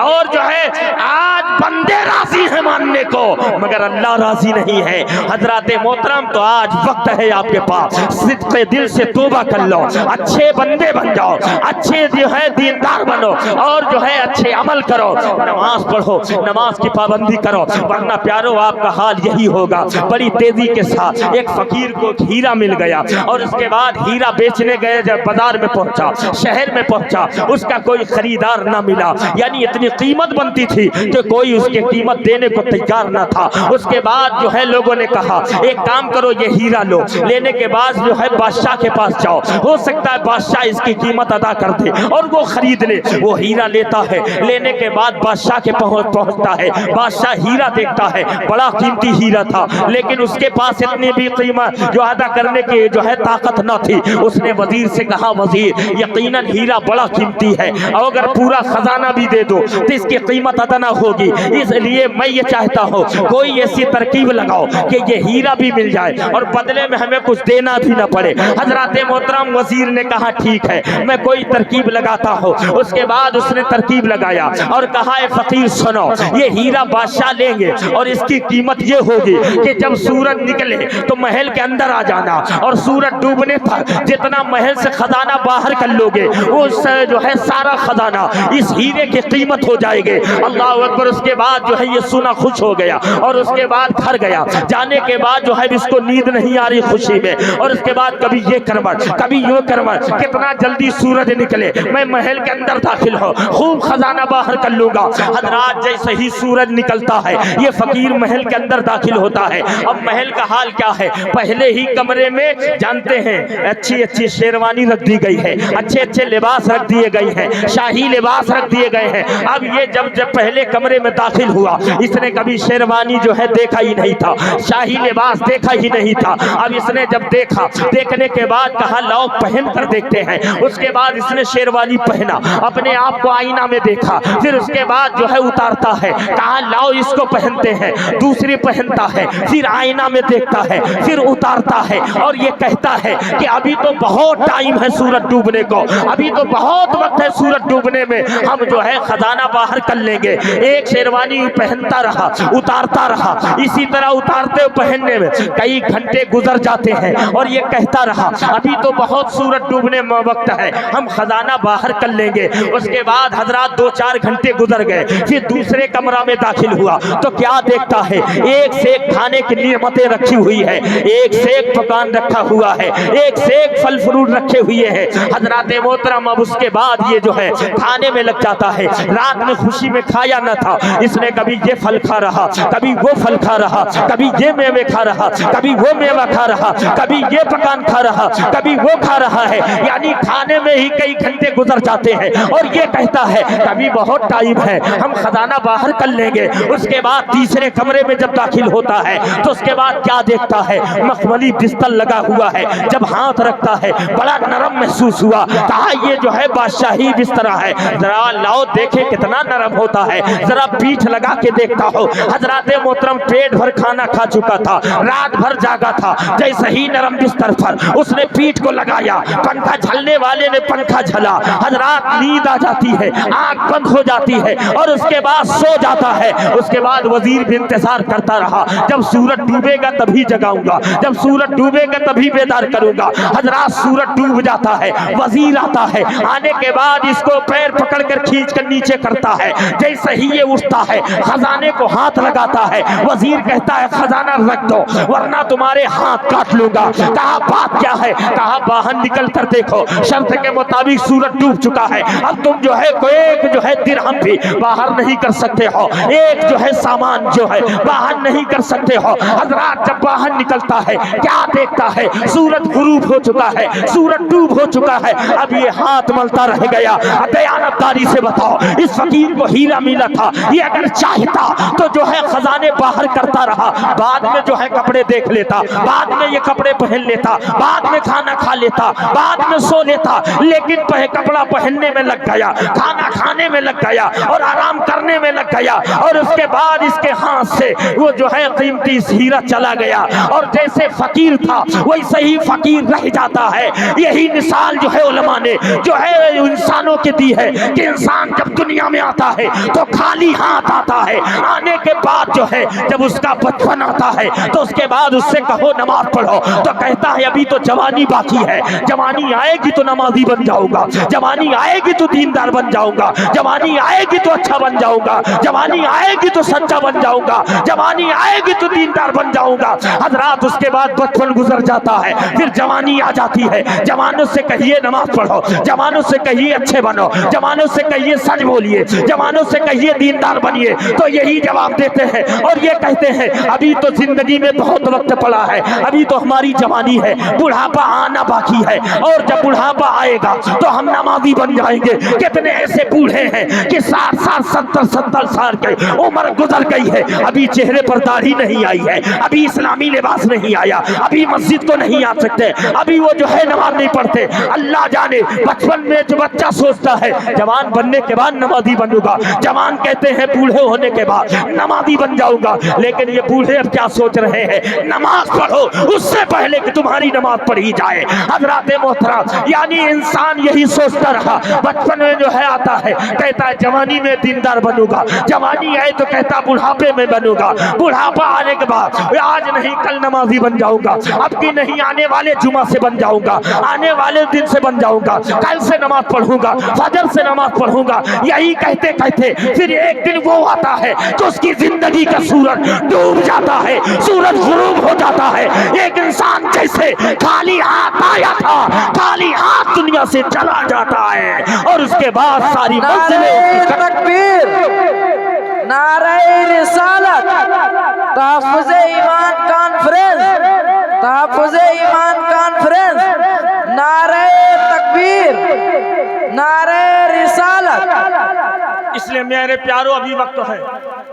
اور جو ہے آج بندے راضی ہیں ماننے کو مگر اللہ راضی نہیں ہے. حضرات محترم تو آج وقت ہے آپ کے پاس صدق دل سے توبہ کر لو, اچھے بندے بن جاؤ, اچھے جو ہے دیندار بنو, اور جو ہے اچھے عمل کرو, نماز پڑھو, نماز کی پابندی کرو, ورنہ پیارو آپ کا حال یہی ہوگا. بڑی تیزی کے ساتھ ایک فقیر کو ہیرا مل گیا اور اس کے بعد ہیرا بیچنے گئے, جب بازار میں پہنچا, شہر میں پہنچا, اس کا کوئی خریدار نہ ملا. یعنی اتنی قیمت بنتی تھی کہ کوئی اس کی قیمت دینے کو تیار نہ تھا. اس کے بعد جو ہے لوگوں نے کہا ایک کام کرو, یہ ہیرا لو. لینے کے بعد جو ہے بادشاہ کے پاس جاؤ, ہو سکتا ہے بادشاہ اس کی قیمت ادا کر دے اور وہ خرید لے. وہ ہیرا لیتا ہے, لینے کے بعد بادشاہ کے پہنچتا ہے. بادشاہ ہیرا دیکھتا ہے, بڑا قیمتی ہیرا تھا, لیکن اس کے پاس اتنی بھی قیمت جو ادا کرنے کی جو ہے طاقت نہ تھی. اس نے وزیر سے کہا, وزیر یقیناً ہیرا بڑا قیمتی ہے, اور اگر پورا خزانہ بھی دے دو تو اس کی قیمت ادا نہ ہوگی, اس لیے میں یہ چاہتا ہوں کوئی ایسی ترکیب لگاؤ کہ یہ ہیرا بھی مل جائے اور بدلے میں ہمیں کچھ دینا بھی نہ پڑے. حضرات محترم وزیر نے کہا ٹھیک ہے میں کوئی ترکیب لگاتا ہوں. اس کے بعد اس نے ترکیب لگایا اور کہا اے فقیر سنو, یہ ہیرا بادشاہ لیں گے اور اس کی قیمت یہ ہوگی کہ جب سورج نکلے تو محل کے اندر آ جانا, اور سورج ڈوبنے پر جتنا محل سے خزانہ باہر کر لوگے وہ جو ہے سارا خزانہ اس ہیرے کی قیمت ہو جائے گے. اللہ اکبر. اس کے بعد جو ہے یہ سنا خوش ہو گیا اور اس کے بعد گھر گیا. جانے کے بعد جو ہے اس کو نیند نہیں آ رہی خوشی میں, اور اس کے بعد کبھی یہ کروٹ کبھی یوں کروٹ, کتنا جلدی سورج نکلے میں محل کے اندر داخل ہوں, خوب خزانہ باہر کر لوں گا. حضرات جیسے ہی سورج نکلتا ہے یہ فقیر محل کے اندر داخل ہوتا ہے. اب محل کا حال کیا ہے, پہلے ہی کمرے میں جانتے ہیں اچھی اچھی شیروانی رکھ دی گئی ہے, اچھے اچھے لباس رکھ دیے گئے ہیں, شاہی لباس رکھ دیے گئے ہیں. اب یہ جب پہلے کمرے میں داخل ہوا اس نے کبھی شیروانی جو ہے دیکھا ہی نہیں تھا, شاہی لباس دیکھا ہی نہیں تھا. اب اس نے جب دیکھا, دیکھنے کے بعد کہا لاؤ پہن کر دیکھتے ہیں. اس کے بعد اس نے شیروانی پہنا, اپنے آپ کو آئینہ میں دیکھا, پھر اس کے بعد جو ہے اتارتا ہے, کہا لاؤ اس کو پہنتے ہیں. دوسری پہنتا ہے, پھر آئینہ میں دیکھتا ہے, پھر اتارتا ہے اور یہ کہتا ہے کہ ابھی تو بہت ٹائم ہے سورج ڈوبنے کو, ابھی تو بہت وقت ہے سورج ڈوبنے میں, ہم جو ہے خزانہ باہر کر لیں گے. ایک شیروانی پہنتا رہا, اتارتا رہا, اسی طرح اتارتے پہننے میں کئی گھنٹے گزر جاتے ہیں اور یہ کہتا رہا ابھی تو بہت سورج ڈوبنے میں وقت ہے, ہم خزانہ باہر کر لیں گے. اس کے بعد حضرات 2-4 گھنٹے گزر گئے, پھر دوسرے کمرہ میں داخل ہوا تو کیا دیکھتا ہے, ایک سے ایک کھانے کی نعمتیں رکھی ہوئی ہے, ایک سے ایک پکوان رکھا ہوا ہے, ایک سے ایک پھل فروٹ رکھے ہوئے ہیں. حضرات محترم اب اس کے بعد یہ جو ہے کھانے میں لگ جاتا ہے. رات میں خوشی میں کھایا نہ تھا, اس نے کبھی یہ پھل کھا رہا, کبھی وہ پھل کھا رہا, کبھی یہ میوے کھا رہا, کبھی وہ میوہ کھا رہا, کبھی یہ پکوان کھا رہا, کبھی وہ کھا رہا ہے. یعنی کھانے میں ہی کئی گھنٹے گزر جاتے ہیں اور یہ کہتا ہے کبھی بہت ٹائم ہے, ہم خزانہ باہر کر لیں گے. اس کے بعد تیسرے کمرے میں جب داخل ہوتا ہے تو اس کے بعد کیا دیکھتا ہے, مخملی بستر لگا ہوا ہے. جب ہاتھ رکھتا ہے بڑا نرم محسوس ہوا, کہا یہ جو ہے بادشاہی بستر ہے, ذرا لاؤ دیکھیں کتنا نرم ہوتا ہے, ذرا پیٹھ لگا کے دیکھتا ہو. حضرات محترم پیٹ بھر کھانا کھا چکا تھا, رات بھر جاگا تھا, جیسے ہی نرم بستر پر اس نے پیٹھ کو لگایا, پنکھا جھلنے والے نے پنکھا جھلا. حضرات نیند آ جاتی ہے, آنکھ بند ہو جاتی ہے اور اس کے بعد سو جاتا ہے. اس کے بعد وزیر بھی انتظار کرتا رہا, جب سورج ڈوبے گا تبھی جگاؤں گا, جب سورج ڈوبے گا تبھی بیدار کروں گا. حضرات سورج ڈوب جاتا ہے, وزیر آتا ہے, آنے کے بعد اس کو پیر پکڑ کر کھینچ کر نیچے کرتا ہے. جیسے ہی یہ اٹھتا ہے خزانے کو ہاتھ لگاتا ہے, وزیر کہتا ہے خزانہ رکھ دو ورنہ تمہارے ہاتھ کاٹ لوں گا. کہا بات کیا ہے, کہا باہر نکل کر دیکھو, شرط کے مطابق سورج ڈوب چکا ہے, اب تم جو ہے کوئی ایک جو ہے درہم بھی باہر نہیں کر سکتے ہو, ایک جو ہے سامان جو ہے باہر نہیں کر سکتے ہو. حضرات جب باہر نکلتا ہے کیا دیکھتا ہے, سورج غروب ہو چکا ہے, سورج ڈوب ہو چکا ہے. اب یہ ہاتھ ملتا رہ گیا. دیانتداری سے بتاؤ, اس فقیر کو ہیرا ملا تھا, یہ اگر چاہتا تو جو ہے خزانے باہر کرتا رہا, بعد میں جو ہے کپڑے دیکھ لیتا, بعد میں یہ کپڑے پہن لیتا, بعد میں کھانا کھا لیتا, بعد میں سو لیتا. لیکن کپڑا پہننے میں لگ گیا, کھانا کھانے میں لگ گیا اور آرام کرنے میں لگ گیا, اور اس کے بعد اس کے ہاتھ سے وہ جو ہے قیمتی ہیرا چلا گیا. اور جیسے فقیر تھا ویسے ہی فقیر رہ جاتا ہے. یہی مثال جو ہے علماء نے جو ہے انسانوں کی دی ہے کہ انسان انسان جب دنیا میں آتا ہے تو خالی ہاتھ آتا ہے، آنے کے بعد جو ہے جب اس کا بچپن آتا ہے تو اس کے بعد اس سے کہو نماز پڑھو تو کہتا ہے ابھی تو جوانی باقی ہے، جوانی آئے گی تو نمازی بن جاؤں گا، جوانی آئے گی تو دیندار بن جاؤں گا، جوانی آئے گی تو اچھا بن جاؤں گا، جوانی آئے گی تو سچا بن جاؤں گا، جوانی آئے گی تو دیندار بن جاؤں گا۔ حضرات اس کے بعد بچپن گزر جاتا ہے، پھر جوانی آ جاتی ہے، جوانوں سے کہیے نماز پڑھو، جوانوں سے کہیے اچھے بنو، جوانوں سے کہیے سچ بولیے، جوانوں سے کہیے دیندار بنیے، تو یہی جواب دیتے ہیں اور یہ کہتے ہیں ابھی تو زندگی میں بہت وقت پڑا ہے، ابھی تو ہماری جوانی ہے، بڑھاپا آنا باقی ہے، اور جب بڑھاپا آئے گا تو ہم نمازی بن جائیں گے۔ کتنے ایسے بوڑھے ہیں کہ 60 سال کے عمر گزر گئی ہے، ابھی چہرے پر داڑھی نہیں آئی ہے، ابھی اسلامی لباس نہیں آیا، ابھی مسجد کو نہیں آ سکتے، ابھی وہ جو ہے نماز نہیں پڑھتے۔ اللہ جانے بچپن میں جو بچہ سوچتا ہے جوان بننے کے بعد نمازی بنوں گا، جوان کہتے ہیں بوڑھے ہونے کے بعد نمازی بن جاؤں گا، لیکن یہ بوڑھے اب کیا سوچ رہے ہیں؟ نماز پڑھو اس سے پہلے کہ تمہاری نماز پڑھی جائے۔ حضرات محترم، یعنی انسان یہی سوچتا رہا، بچپن میں جو ہے آتا ہے کہتا ہے جوانی میں دیندار بنوں گا، جوانی آئے تو کہتا بڑھاپے میں بنوں گا، بڑھاپا آنے کے بعد آج نہیں کل نمازی بن جاؤں گا، اب کی نہیں آنے والے جمعہ سے بن جاؤں گا، آنے والے دن سے بن جاؤں گا، کل سے نماز پڑھوں گا، فجر سے نماز پڑھوں گا۔ یہی کہتے کہتے پھر ایک دن وہ آتا ہے تو اس کی زندگی کا سورج ڈوب جاتا ہے، سورج غروب ہو جاتا ہے، ایک انسان جیسے خالی ہاتھ آیا تھا خالی ہاتھ دنیا سے چلا جاتا ہے، اور اس کے بعد ساری نعرہ تکبیر، نعرہ رسالت، تحفظ ایمان کانفرنس، تحفظ ایمان کانفرنس، نعرہ تکبیر، نعرہ رسالت۔ اس لیے میرے پیارو ابھی وقت ہے،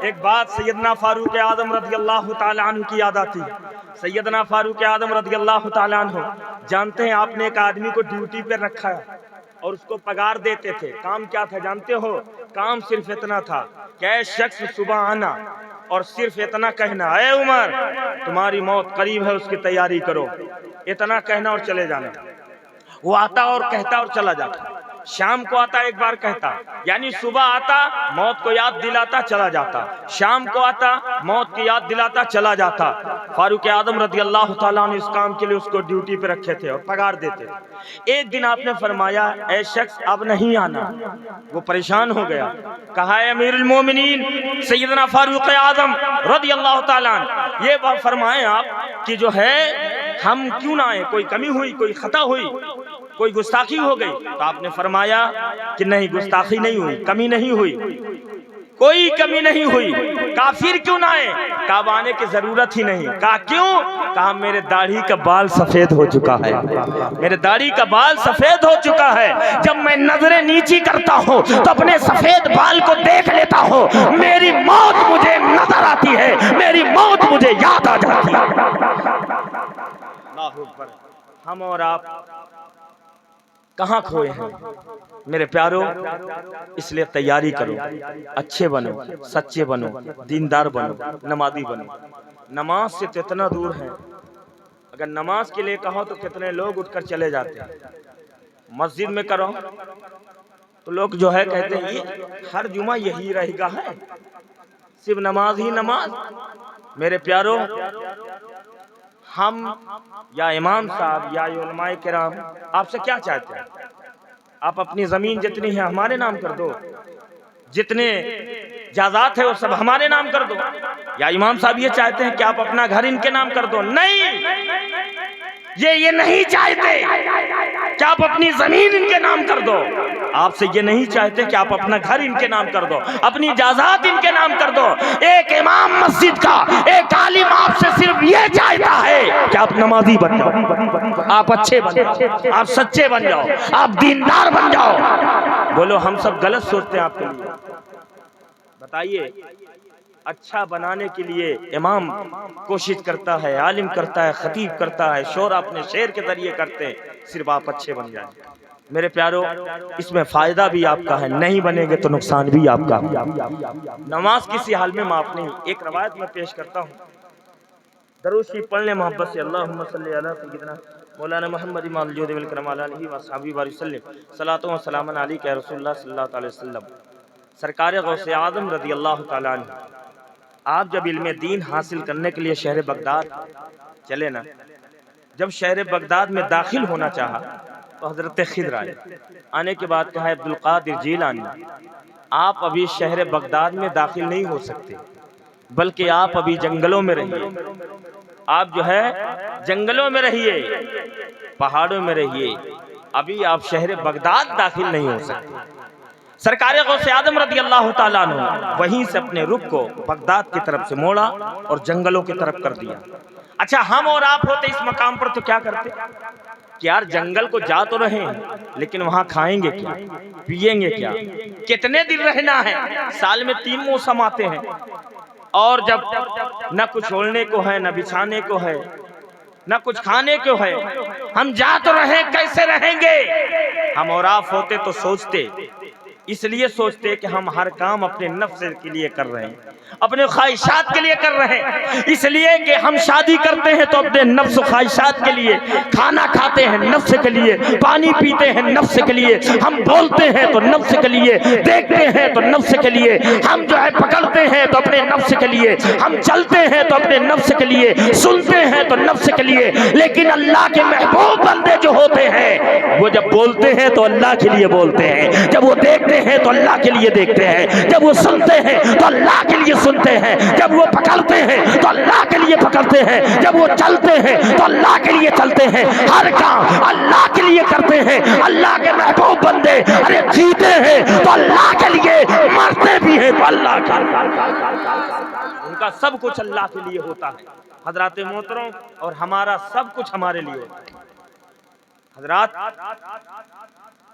ایک بات سیدنا فاروق اعظم رضی اللہ تعالیٰ عنہ کی یاد آتی۔ سیدنا فاروق اعظم رضی اللہ تعالیٰ عنہ جانتے ہیں آپ نے ایک آدمی کو ڈیوٹی پہ رکھا ہے اور اس کو پگار دیتے تھے، کام کیا تھا جانتے ہو؟ کام صرف اتنا تھا کہ اے شخص صبح آنا اور صرف اتنا کہنا اے عمر تمہاری موت قریب ہے اس کی تیاری کرو، اتنا کہنا اور چلے جانا۔ وہ آتا اور کہتا اور چلا جاتا، شام کو آتا ایک بار کہتا، یعنی صبح آتا موت کو یاد دلاتا چلا جاتا، شام کو آتا موت کی یاد دلاتا چلا جاتا۔ فاروق اعظم رضی اللہ تعالیٰ نے اس کام کے لیے اس کو ڈیوٹی پہ رکھے تھے اور پگار دیتے تھے۔ ایک دن آپ نے فرمایا اے شخص اب نہیں آنا، وہ پریشان ہو گیا، کہا اے امیر المومنین سیدنا فاروق اعظم رضی اللہ تعالیٰ عنہ یہ بات فرمائیں آپ کہ جو ہے ہم کیوں نہ آئے، کوئی کمی ہوئی، کوئی خطا ہوئی، کوئی گستاخی ہو گئی؟ تو آپ نے فرمایا کہ نہیں گستاخی نہیں ہوئی، کمی نہیں ہوئی، کوئی کمی نہیں ہوئی۔ کہا پھر کیوں نہ آئے؟ کہا آنے کی ضرورت ہی نہیں۔ کہا کیوں؟ کہا میرے داڑھی کا بال سفید ہو چکا ہے، میرے داڑھی کا بال سفید ہو چکا ہے، جب میں نظریں نیچی کرتا ہوں تو اپنے سفید بال کو دیکھ لیتا ہوں، میری موت مجھے نظر آتی ہے، میری موت مجھے یاد آ جاتی ہے۔ اللہ اکبر۔ ہم اور آپ کہاں کھوئے ہیں میرے پیارو؟ اس لیے تیاری کرو، اچھے بنو، سچے بنو، دیندار بنو، نمازی بنو۔ نماز سے تو اتنا دور ہے، اگر نماز کے لیے کہو تو کتنے لوگ اٹھ کر چلے جاتے ہیں۔ مسجد میں کرو تو لوگ جو ہے کہتے ہیں یہ ہر جمعہ یہی رہے گا ہے، صرف نماز ہی نماز۔ میرے پیارو ہم یا امام صاحب یا علماء کرام آپ سے کیا چاہتے ہیں؟ آپ اپنی زمین جتنی ہے ہمارے نام کر دو، جتنے جائیداد ہے وہ سب ہمارے نام کر دو، یا امام صاحب یہ چاہتے ہیں کہ آپ اپنا گھر ان کے نام کر دو؟ نہیں، یہ نہیں چاہتے کہ آپ اپنی زمین ان کے نام کر دو، آپ سے یہ نہیں چاہتے کہ آپ اپنا گھر ان کے نام کر دو، اپنی جائیداد ان کے نام کر دو۔ ایک امام مسجد کا، ایک عالم آپ سے صرف یہ چاہتا ہے کہ آپ نمازی بن جاؤ، آپ اچھے بن جاؤ، آپ سچے بن جاؤ، آپ دیندار بن جاؤ۔ بولو ہم سب غلط سوچتے ہیں آپ کے لیے؟ بتائیے، اچھا بنانے کے لیے امام کوشش کرتا ہے، عالم کرتا ہے، خطیب کرتا ہے، شورا اپنے شعر کے ذریعے کرتے ہیں، صرف آپ اچھے بن جائیں۔ میرے پیارو اس میں فائدہ بھی آپ کا ہے، نہیں بنے گے تو نقصان بھی آپ کا۔ نماز کسی حال میں معاف نہیں۔ ایک روایت میں پیش کرتا ہوں، درود شریف پڑھ لیں محبت سے. اللہم صلی علی سیدنا مولانا محمد امام الجود والکرم علی آلہ و صحبہ وسلم. صلاۃ و سلام علیک یا رسول اللہ صلی اللہ علیہ وسلم. سرکار غوث اعظم رضی اللہ تعالیٰ عنہ آپ جب علم دین حاصل کرنے کے لیے شہر بغداد چلے نا، جب شہر بغداد میں داخل ہونا چاہا تو حضرت خضر آئے. آنے کے بعد کہا عبد القادر جیلانی آپ ابھی شہر بغداد میں داخل نہیں ہو سکتے، بلکہ آپ ابھی جنگلوں میں رہیے. آپ جو ہے جنگلوں میں رہیے، پہاڑوں میں رہیے، ابھی آپ شہر بغداد داخل نہیں ہو سکتے. سرکار غوث اعظم رضی اللہ تعالیٰ عنہ وہیں سے اپنے رخ کو بغداد کی طرف سے موڑا اور جنگلوں کی طرف کر دیا. اچھا ہم اور آپ ہوتے اس مقام پر تو کیا کرتے کہ یار جنگل کو جا تو رہے ہیں لیکن وہاں کھائیں گے کیا، پیئیں گے کیا، کتنے دن رہنا ہے، سال میں 3 موسم آتے ہیں، اور جب نہ کچھ اوڑھنے کو ہے، نہ بچھانے کو ہے، نہ کچھ کھانے کو ہے، ہم جا تو رہے کیسے رہیں گے. ہم اور آپ ہوتے تو سوچتے، اس لیے سوچتے کہ ہم ہر کام اپنے نفس کے لیے کر رہے ہیں، اپنے خواہشات کے لیے کر رہے ہیں. اس لیے کہ ہم شادی کرتے ہیں تو اپنے نفس و خواہشات کے لیے، کھانا کھاتے ہیں نفس کے لیے، پانی پیتے ہیں نفس کے لیے، ہم بولتے ہیں تو نفس کے لیے، دیکھتے ہیں تو نفس کے لیے، ہم جو ہے پکڑتے ہیں تو اپنے نفس کے لیے، ہم چلتے ہیں تو اپنے نفس کے لیے، سنتے ہیں تو نفس کے لیے. لیکن اللہ کے محبوب بندے جو ہوتے ہیں وہ جب بولتے ہیں تو اللہ کے لیے بولتے ہیں، جب وہ دیکھتے ہیں تو اللہ کے لیے دیکھتے ہیں، جب وہ سنتے ہیں تو اللہ کے لیے سنتے ہیں، جب وہ پکڑتے ہیں تو اللہ کے لیے پکڑتے ہیں، جب وہ چلتے ہیں تو اللہ کے لیے چلتے ہیں. ہر کام اللہ کے لیے کرتے ہیں. اللہ کے محبوب بندے ارے جیتے ہیں تو اللہ کے لیے، مرتے بھی ہیں تو اللہ کے لیے. ان کا سب کچھ اللہ کے لیے ہوتا ہے حضرات محترم، اور ہمارا سب کچھ ہمارے لیے ہوتا ہے حضرات.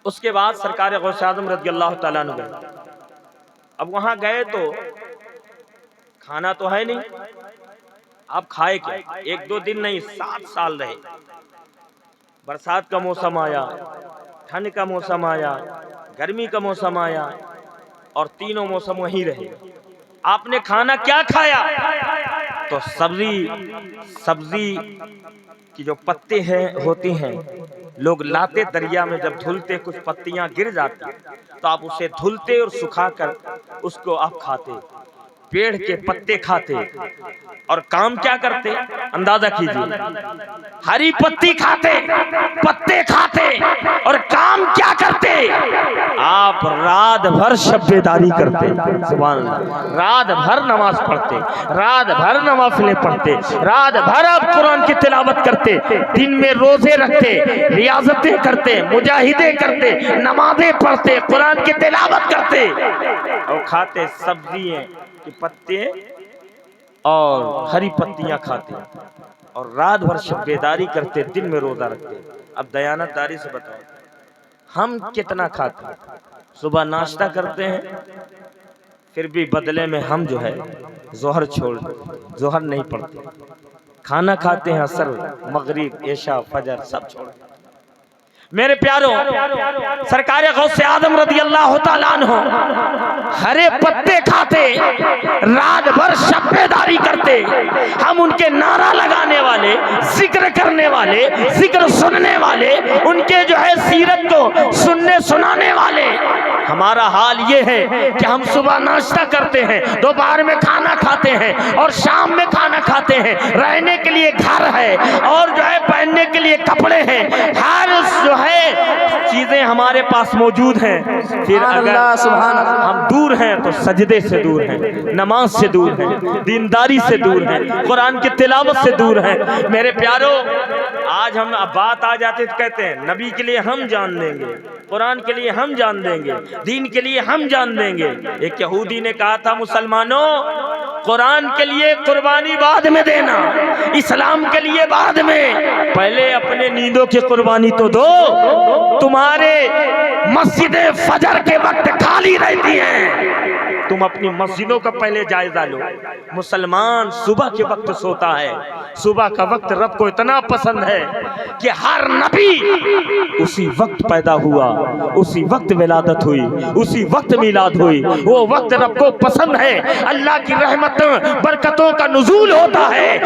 اس کے بعد سرکار غوث اعظم رضی اللہ تعالیٰ عنہ گئے. اب وہاں گئے تو کھانا تو ہے نہیں، آپ کھائے کیا؟ 1-2 دن نہیں، 7 سال رہے. برسات کا موسم آیا، ٹھنڈ کا موسم آیا، گرمی کا موسم آیا، اور تینوں موسم وہیں رہے. آپ نے کھانا کیا کھایا؟ تو سبزی کی جو پتے ہیں ہوتی ہیں، لوگ لاتے دریا میں، جب دھلتے کچھ پتیاں گر جاتی تو آپ اسے دھلتے اور سکھا کر اس کو آپ کھاتے. پیڑ کے پتے کھاتے اور کام کیا کرتے اندازہ کیجیے. ہری پتی کھاتے، پتے کھاتے، اور کام کیا کرتے؟ آپ رات بھر شب بیداری کرتے. سبحان اللہ. رات بھر نماز پڑھتے، رات بھر نوافلیں پڑھتے، رات بھر آپ قرآن کی تلاوت کرتے، دن میں روزے رکھتے، ریاضتیں کرتے، مجاہدے کرتے، نمازیں پڑھتے، قرآن کی تلاوت کرتے، اور کھاتے سبزیاں کہ پتے اور ہری پتیاں کھاتے، اور رات بھر شب بیداری کرتے، دن میں روزہ رکھتے. اب دیانت داری سے بتائیں ہم کتنا کھاتے ہیں؟ صبح ناشتہ کرتے ہیں، پھر بھی بدلے میں ہم جو ہے ظہر نہیں پڑھتے. کھانا کھاتے ہیں عصر، مغرب، عشاء، فجر سب چھوڑ. میرے پیاروں، سرکار غوث اعظم رضی اللہ تعالیٰ عنہ ہرے پتے کھاتے، رات بھر شب بیداری کرتے. ہم ان کے نعرہ لگانے والے، ذکر کرنے والے، ذکر سننے والے، ان کے جو ہے سیرت کو سننے سنانے والے، ہمارا حال یہ ہے کہ ہم صبح ناشتہ کرتے ہیں، دوپہر میں کھانا کھاتے ہیں، اور شام میں کھانا کھاتے ہیں. رہنے کے لیے گھر ہے، اور جو ہے پہننے کے لیے کپڑے ہیں، ہر جو ہے چیزیں ہمارے پاس موجود ہیں. پھر اگر ہم دور ہیں تو سجدے سے دور ہیں، نماز سے دور ہیں، دینداری سے دور ہیں، قرآن کی تلاوت سے دور ہیں. میرے پیارو، آج ہم بات آ جاتے تو کہتے ہیں نبی کے لیے ہم جان دیں گے، قرآن کے لیے ہم جان دیں گے، دین کے لیے ہم جان دیں گے. ایک یہودی نے کہا تھا مسلمانوں قرآن کے لیے قربانی بعد میں دینا، اسلام کے لیے بعد میں، پہلے اپنے نیندوں کی قربانی تو دو. تمہارے مسجد فجر کے وقت خالی رہتی ہیں، تم اپنی مسجدوں کا پہلے جائزہ لو. مسلمان صبح کے وقت سوتا ہے. صبح کا وقت رب کو اتنا پسند ہے کہ ہر نبی اسی وقت پیدا ہوا، اسی وقت ولادت ہوئی، اسی وقت میلاد ہوئی. وہ وقت رب کو پسند ہے. اللہ کی رحمت برکتوں کا نزول ہوتا ہے،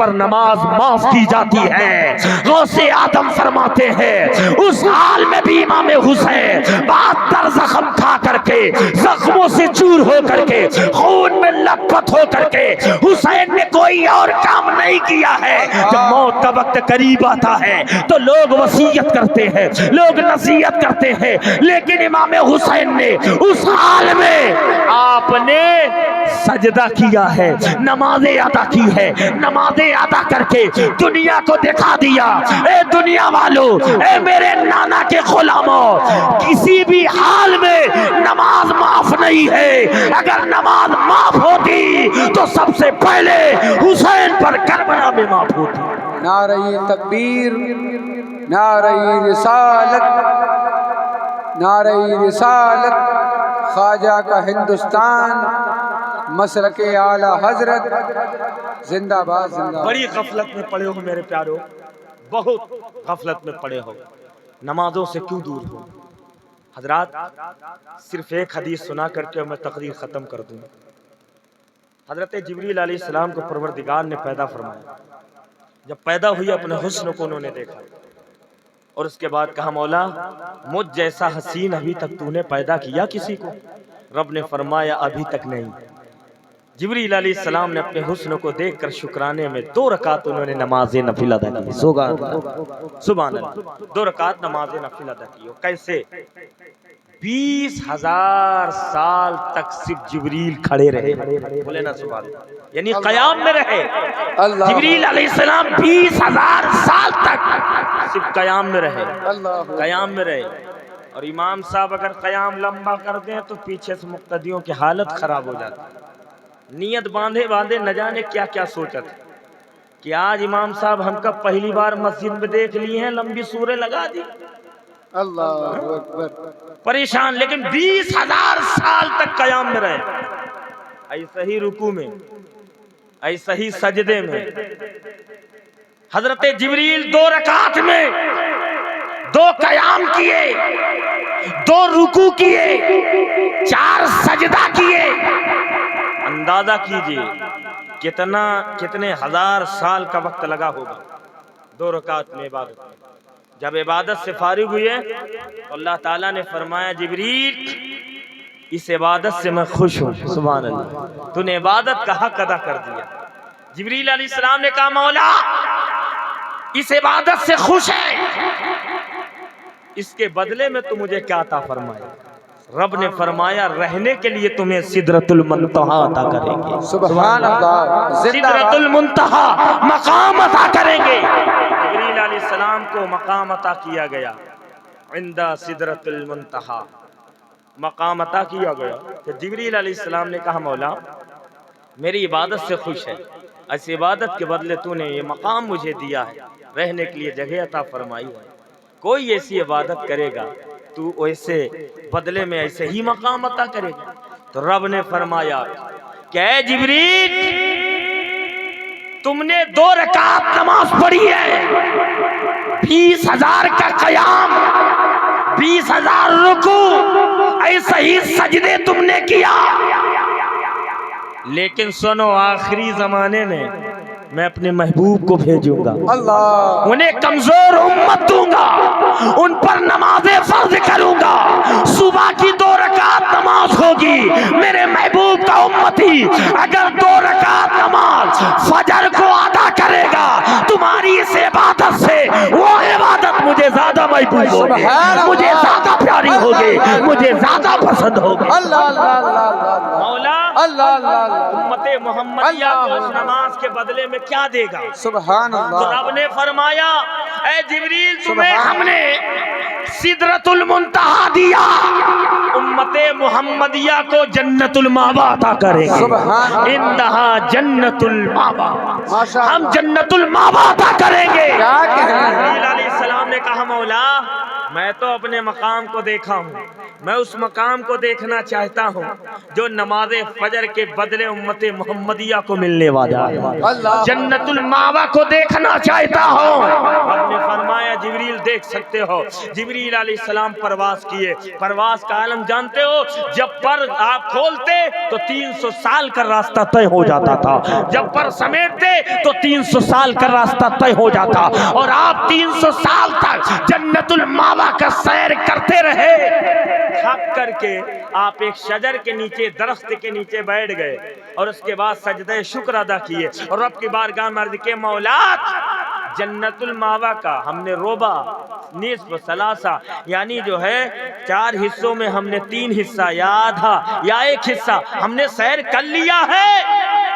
پر نماز معاف کی جاتی ہے۔ غوث آدم فرماتے ہیں اس حال میں بھی امام حسین 72 زخم کھا کر کے، زخموں سے چور ہو کر کے، خون میں لت پت ہو کر کے، حسین نے کوئی اور کام نہیں کیا ہے۔ جب موت کا وقت قریب آتا ہے تو لوگ وصیت کرتے ہیں، لوگ نصیحت کرتے ہیں، لیکن امام حسین نے اس حال میں آپ نے سجدہ کیا ہے، نمازیں ادا کی ہے، نمازیں ادا کر کے دنیا کو دکھا دیا، اے دنیا والوں، اے میرے نانا کے غلاموں، کسی بھی حال میں نماز معاف نہیں ہے۔ اگر نماز معاف ہوتی تو سب سے پہلے حسین پر کربلا میں معاف ہوتی۔ نعرہ تکبیر، نعرہ رسالت، نعرہ رسالت، خواجہ کا ہندوستان، مسلک اعلی حضرت، زندہ باد زندہ باد۔ بڑی غفلت میں پڑے ہو میرے پیارو، بہت غفلت میں پڑے ہو، نمازوں سے کیوں دور ہو؟ حضرات صرف ایک حدیث سنا کر کے میں تقریر ختم کر دوں۔ حضرت جبریل علیہ السلام کو پروردگار نے پیدا فرمایا، جب پیدا ہوئی اپنے حسن کو انہوں نے دیکھا اور اس کے بعد کہا مولا مجھ جیسا حسین ابھی تک تو نے پیدا کیا کسی کو؟ رب نے فرمایا ابھی تک نہیں۔ جبریل علیہ السلام نے اپنے حسن کو دیکھ کر شکرانے میں 2 رکعت انہوں نے نماز نفل ادا کی۔ سبحان اللہ، 2 رکعت نماز نفل ادا کی۔ کیسے؟ 20,000 سال تک صرف جبریل کھڑے رہے، بولے نا سبحان اللہ، یعنی قیام میں رہے۔ جبریل علیہ السلام 20,000 سال تک صرف قیام میں رہے، قیام میں رہے۔ اور امام صاحب اگر قیام لمبا کر دیں تو پیچھے سے مقتدیوں کی حالت خراب ہو جاتی ہے۔ نیت باندھے باندھے نہ جانے کیا کیا سوچا تھا کہ آج امام صاحب ہم کا پہلی بار مسجد میں دیکھ لی ہیں، لمبی سوریں لگا دی، اللہ اکبر، پریشان۔ لیکن 20,000 سال تک قیام میں رہے، ایسا ہی رکوع میں، ایسا ہی سجدے میں۔ حضرت جبریل 2 رکعت میں 2 قیام کیے، 2 رکوع کیے، 4 سجدہ کیے۔ اندازہ کیجئے کتنے ہزار سال کا وقت لگا ہوگا 2 رکعت میں عبادت میں۔ جب عبادت سے فارغ ہوئے تو اللہ تعالیٰ نے فرمایا جبریل اس عبادت سے میں خوش ہوں۔ سبحان اللہ، تو نے عبادت کا حق ادا کر دیا۔ جبریل علیہ السلام نے کہا مولا اس عبادت سے خوش ہے، اس کے بدلے میں تو مجھے کیا عطا فرمائے؟ رب نے فرمایا رہنے کے لیے تمہیں سدرۃ المنتہا عطا کریں گے۔ سبحان اللہ، سدرۃ المنتہا مقام عطا کریں گے۔ جبریل علیہ السلام کو مقام عطا کیا گیا، عند سدرۃ المنتہا مقام عطا کیا گیا۔ کہ جبریل علیہ السلام نے کہا مولا میری عبادت سے خوش ہے، اس عبادت کے بدلے تو نے یہ مقام مجھے دیا ہے، رہنے کے لیے جگہ عطا فرمائی ہے، کوئی ایسی عبادت کرے گا تو ایسے بدلے میں ایسے ہی مقام عطا کرے گا۔ تو رب نے فرمایا کہ اے جبریل تم نے 2 رکعت نماز پڑھی ہے، 20,000 کا قیام، 20,000 رکوع، ایسا ہی سجدے تم نے کیا، لیکن سنو آخری زمانے میں میں اپنے محبوب کو بھیجوں گا، اللہ، انہیں کمزور امت دوں گا، ان پر نمازیں فرض کروں گا، صبح کی 2 رکعت نماز ہوگی، میرے محبوب کا امتی اگر 2 رکعت نماز فجر کو ادا کرے گا تمہاری اس عبادت سے وہ عبادت مجھے زیادہ محبوب ہوگی، مجھے زیادہ پیاری ہوگی، مجھے زیادہ پسند ہوگی۔ اللہ اللہ اللہ مولا اللہ اللہ، امت محمدیہ کو اس نماز کے بدلے میں کیا دے گا؟ سبحان تو اللہ، رب نے فرمایا اے جبریل تمہیں ہم نے سدرۃ المنتہا دیا، امت محمدیہ کو جنت المأویٰ عطا کریں گے، سبحان اللہ، انہا جنت المأویٰ، ماشاء اللہ، ہم جنت المأویٰ عطا کریں گے۔ کیا کہنا ہے؟ جبریل علیہ السلام نے کہا مولا میں تو اپنے مقام کو دیکھا ہوں، میں اس مقام کو دیکھنا چاہتا ہوں جو نماز فجر کے بدلے امت محمدیہ کو ملنے والا ہے۔ اللہ جنت الماوا کو دیکھنا چاہتا ہوں۔ آپ نے فرمایا جبریل دیکھ سکتے ہو، جبریل علیہ السلام پرواز کیے، پرواز کا عالم جانتے ہو، جب پر آپ کھولتے تو 300 سال کا راستہ طے ہو جاتا تھا، جب پر سمیٹتے تو 300 سال کا راستہ طے ہو جاتا، اور آپ 300 سال تک جنت الماوا کا سیر کرتے رہے۔ تھک کر کے آپ ایک شجر کے نیچے، درخت کے نیچے بیٹھ گئے، اور اس کے بعد سجدہ شکر ادا کیے، اور رب کی بارگاہ میں عرض کے مولا جنت الماوا کا ہم نے روبہ نصف ثلاثہ یعنی جو ہے 4 حصوں میں ہم نے 3 حصہ یا آدھا یا 1 حصہ ہم نے سیر کر لیا ہے۔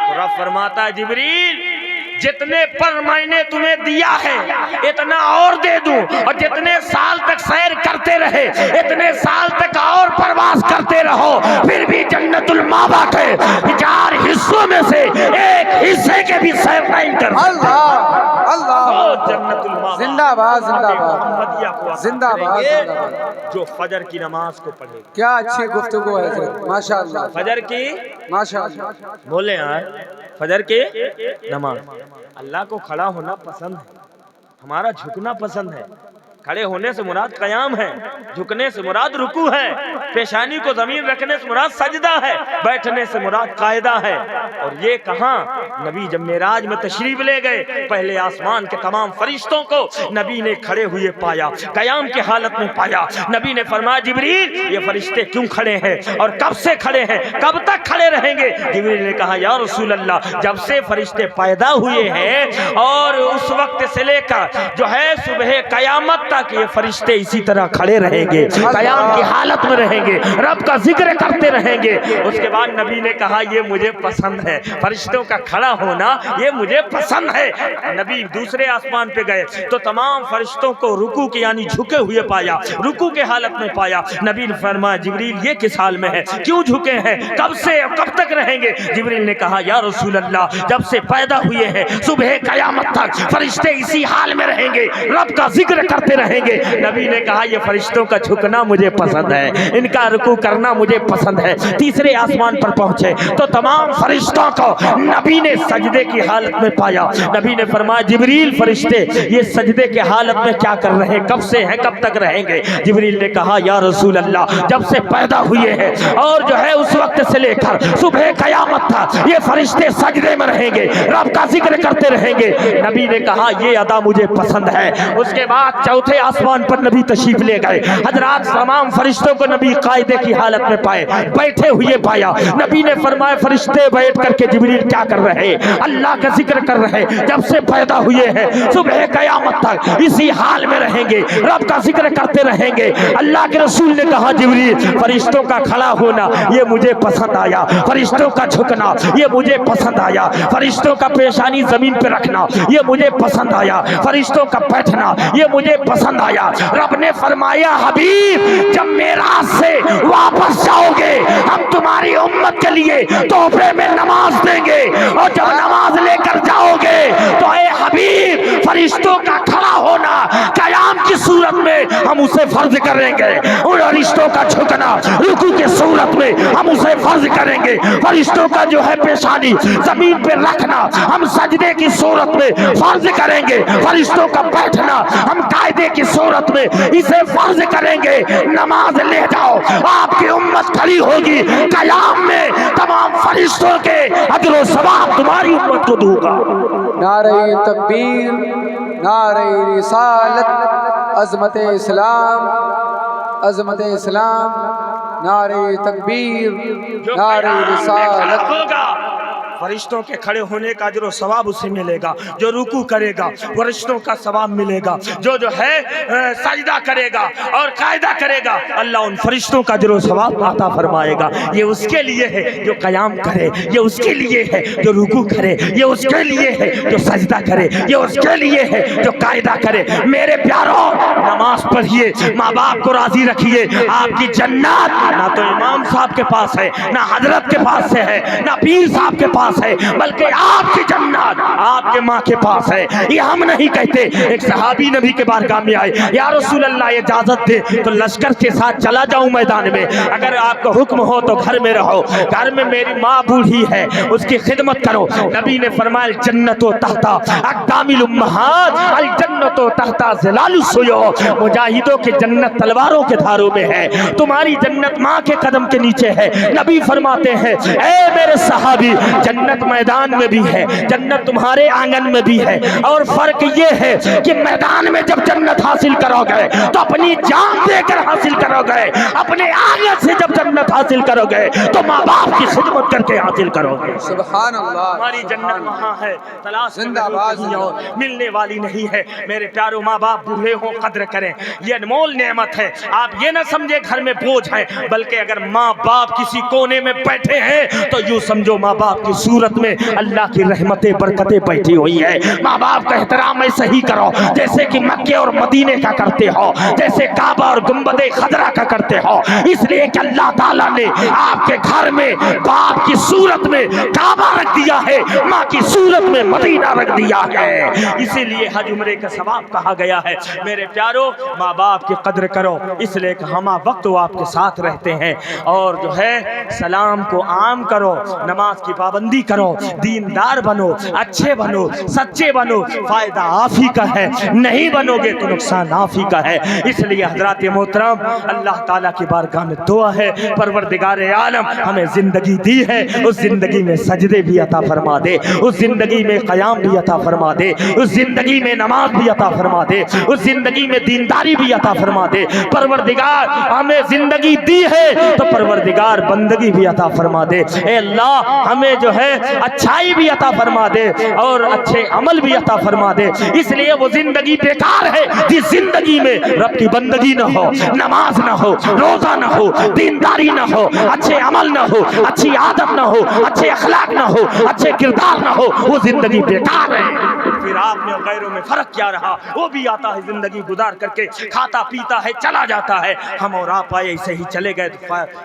تو رب فرماتا ہے جبریل جتنے پر میں نے تمہیں دیا ہے اتنا اور دے دوں، اور جتنے سال تک سیر کرتے رہے اتنے سال تک اور پرواز کرتے رہو، پھر بھی جنت الماوا کے 4 حصوں میں سے 1 حصے کے بھی سیر نہیں کر سکتے۔ اللہ اللہ جنت الماوا زندہ باد زندہ باد محمدیہ کو عطا زندہ باد کریں گے زندہ باد۔ جو فجر کی نماز کو پڑھے گا۔ کیا اچھی گفتگو ہے حضرت، ماشاء اللہ فجر کی ماشاء اللہ۔ بولے فجر کی نماز، اللہ کو کھڑا ہونا پسند ہے، ہمارا جھکنا پسند ہے۔ کھڑے ہونے سے مراد قیام ہے، جھکنے سے مراد رکوع ہے، پیشانی کو زمین رکھنے سے مراد سجدہ ہے، بیٹھنے سے مراد قاعدہ ہے۔ اور یہ کہاں نبی جب معراج میں تشریف لے گئے، پہلے آسمان کے تمام فرشتوں کو نبی نے کھڑے ہوئے پایا، قیام کی حالت میں پایا۔ نبی نے فرمایا جبریل یہ فرشتے کیوں کھڑے ہیں اور کب سے کھڑے ہیں، کب تک کھڑے رہیں گے؟ جبریل نے کہا یا رسول اللہ جب سے فرشتے پیدا ہوئے ہیں اور اس وقت سے لے کر جو ہے صبح قیامت تک یہ فرشتے اسی طرح کھڑے رہیں گے، قیام کی حالت میں رہیں گے، رب کا ذکر کرتے رہیں گے۔ اس کے بعد نبی نے کہا یہ مجھے پسند ہے، فرشتوں کا کھڑا ہونا یہ مجھے پسند ہے۔ نبی دوسرے آسمان پہ گئے تو تمام فرشتوں کو رکوع کی یعنی جھکے ہوئے پایا، رکوع کے حالت میں پایا۔ نبی نے فرمایا جبریل یہ کس حال میں ہے، کیوں جھکے ہیں، کب سے کب تک رہیں گے؟ جبریل نے کہا یا رسول اللہ جب سے پیدا ہوئے ہیں صبح قیامت تک فرشتے اسی حال میں رہیں گے، رب کا ذکر کرتے رہیں گے۔ نبی نے کہا یہ فرشتوں کا جھکنا مجھے پسند ہے، ان کا رکوع کرنا مجھے پسند ہے۔ تیسرے آسمان پر پہنچے تو تمام فرشتوں کو نبی نے سجدے کی حالت میں پایا۔ نبی نے فرمایا جبریل فرشتے یہ سجدے کی حالت میں کیا کر رہے ہیں، کب سے ہیں، کب تک رہیں گے؟ جبریل نے کہا یا رسول اللہ جب سے پیدا ہوئے ہیں اور جو ہے اس وقت سے لے کر صبح قیامت تک یہ فرشتے سجدے میں رہیں گے، رب کا ذکر کرتے رہیں گے۔ نبی نے کہا یہ ادا مجھے پسند ہے۔ اس کے بعد چوتھے آسمان پر نبی تشریف لے گئے، حضرات تمام فرشتوں کو نبی قاعدے کی حالت میں پائے، بیٹھے ہوئے پایا۔ نبی نے فرمایا فرشتے بیٹھ کر کے جبریل کیا کر رہے، اللہ کا ذکر کر رہے، جب سے پیدا ہوئے ہیں صبح قیامت تک اسی حال میں رہیں گے، رب کا ذکر کرتے رہیں گے۔ اللہ کے رسول نے کہا جبریل فرشتوں کا کھڑا ہونا یہ مجھے پسند آیا، فرشتوں کا جھکنا یہ مجھے پسند آیا، فرشتوں کا پیشانی زمین پہ رکھنا یہ مجھے پسند آیا، فرشتوں کا بیٹھنا یہ مجھے پسند آیا۔ رب نے فرمایا حبیب جب معراج سے واپس جاؤ گے ہم تمہاری امت کے لیے تحفے میں نماز دیں گے، اور جب نماز لے کر جاؤ گے تو اے حبیب فرشتوں کا کھڑا ہونا قیام کی صورت میں ہم اسے فرض کریں گے، اور فرشتوں کا جھکنا رکوع کی صورت میں ہم اسے فرض کریں گے، فرشتوں کا جو ہے پیشانی زمین پہ رکھنا ہم سجدے کی صورت میں فرض کریں گے، فرشتوں کا بیٹھنا ہم قاعدے کی صورت میں اسے فرض کریں گے۔ نماز لے جاؤ آپ کی امت کھڑی ہوگی قیام میں، تمام فرشتوں کے اجر و ثواب تمہاری امت کو دوں گا۔ نعرہ تکبیر، نعرہ رسالت، عظمت اسلام، عظمت اسلام، نعرہ تکبیر، نعرہ رسالت۔ ہوگا فرشتوں کے کھڑے ہونے کا اجر و ثواب اسے ملے گا، جو رکوع کرے گا فرشتوں کا ثواب ملے گا، جو ہے سجدہ کرے گا اور قاعدہ کرے گا اللہ ان فرشتوں کا اجر و ثواب عطا فرمائے گا۔ یہ اس کے لیے ہے جو قیام کرے، یہ اس کے لیے ہے جو رکوع کرے، یہ اس کے لیے ہے جو سجدہ کرے، یہ اس کے لیے ہے جو قاعدہ کرے۔ میرے پیاروں نماز پڑھیے، ماں باپ کو راضی رکھیے، آپ کی جنت نہ تو امام صاحب کے پاس ہے، نہ حضرت کے پاس سے ہے، نہ پیر صاحب کے پاس پاس ہے بلکہ آپ کی جنت آپ کے ماں کے پاس ہے. یہ ہم نہیں کہتے. ایک صحابی نبی کے بارگاہ میں آئے, یا رسول اللہ اجازت دے تو لشکر کے ساتھ چلا جاؤں میدان میں. اگر آپ کو حکم ہو تو گھر میں رہو, گھر میں میری ماں بوڑھی ہے اس کی خدمت کرو. نبی نے فرمایا الجنت تحت اقدام الامہات, الجنت تحت ظلال السیوف. مجاہدوں کی جنت تلواروں کے دھاروں میں ہے, تمہاری جنت ماں کے قدم کے نیچے ہے. نبی فرماتے ہیں اے میرے صحابی, جنت میدان میں بھی ہے, جنت تمہارے آنگن میں بھی ہے, اور فرق یہ ہے کہ میدان میں جب جنت حاصل کرو گے تو اپنی جان دے کر حاصل کرو گے, اپنے آنگن سے جب جنت حاصل کرو گے تو ماں باپ کی خدمت کر کے حاصل کرو گے. سبحان اللہ. ہماری جنت وہاں ہے, تلاش زندہ باد, کہیں اور ملنے والی نہیں ہے. میرے پیارو ماں باپ بوڑھے ہوں قدر کریں, یہ انمول نعمت ہے. آپ یہ نہ سمجھے گھر میں بوجھ ہے, بلکہ اگر ماں باپ کسی کونے میں بیٹھے ہیں تو یوں سمجھو ماں باپ کی صورت میں اللہ کی رحمتیں برکتیں بیٹھی ہوئی ہے. ماں باپ کا احترام ایسے ہی کرو جیسے کہ مکے اور مدینے کا کرتے ہو, جیسے کعبہ اور گنبد خضرا کا کرتے ہو. اس لیے کہ اللہ تعالیٰ نے آپ کے گھر میں باپ کی صورت میں کعبہ رکھ دیا ہے, ماں کی صورت میں مدینہ رکھ دیا ہے. اسی لیے حج عمرے کا ثواب کہا گیا ہے. میرے پیارو ماں باپ کی قدر کرو, اس لیے کہ ہم وقت وہ آپ کے ساتھ رہتے ہیں. اور جو ہے سلام کو عام کرو, نماز کی پابندی کرو, دیندار بنو, اچھے بنو, سچے بنو. فائدہ آپ ہی کا ہے, نہیں بنو گے تو نقصان آپ ہی کا ہے. اس لیے حضرات محترم, اللہ تعالیٰ کی بارگاہ میں دعا ہے, پروردگار عالم ہمیں زندگی دی ہے, اس زندگی میں سجدے بھی عطا فرما دے, اس زندگی میں قیام بھی عطا فرما دے, اس زندگی میں نماز بھی عطا فرما دے, اس زندگی میں دینداری بھی عطا فرما دے. پروردگار ہمیں زندگی دی ہے تو پروردگار بندگی بھی عطا فرما دے. اے اللہ ہمیں جو ہے اچھائی بھی عطا فرما دے اور اچھے عمل بھی عطا فرما دے. اس لیے وہ زندگی بیکار ہے جس زندگی میں رب کی بندگی نہ ہو, نماز نہ ہو, روزہ نہ ہو, دینداری نہ ہو, اچھے عمل نہ ہو, اچھی عادت نہ ہو, اچھے اخلاق نہ ہو, اچھے کردار نہ ہو. وہ زندگی بیکار ہے. پھر آپ میں غیروں میں فرق کیا رہا؟ وہ بھی آتا ہے زندگی گزار کر کے, کھاتا پیتا ہے چلا جاتا ہے. ہم اور آپ آئے ایسے ہی چلے گئے,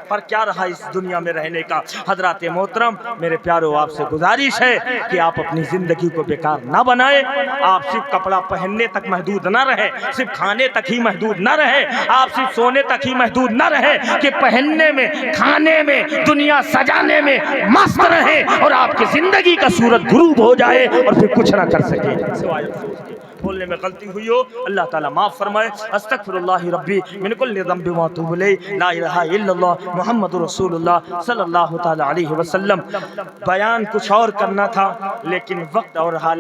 فرق کیا رہا اس دنیا میں رہنے کا؟ حضرات محترم میرے پیارو, آپ سے گزارش ہے کہ آپ اپنی زندگی کو بیکار نہ بنائیں. آپ صرف کپڑا پہننے تک محدود نہ رہے, صرف کھانے تک ہی محدود نہ رہے, آپ صرف سونے تک ہی محدود نہ رہے کہ پہننے میں, کھانے میں, دنیا سجانے میں مست رہے اور آپ کی زندگی کا سورج غروب ہو جائے اور پھر کچھ نہ کر سکے. سوائے افسوس کے بولنے میں غلطی ہوئی ہو, اللہ تعالیٰ معاف فرمائے. استغفر اللہ ربی من کل ذنب و اتوب الیہ, لا الہ الا اللہ محمد رسول اللہ صلی اللہ تعالی علیہ وسلم. بیان کچھ اور کرنا تھا لیکن وقت اور حالات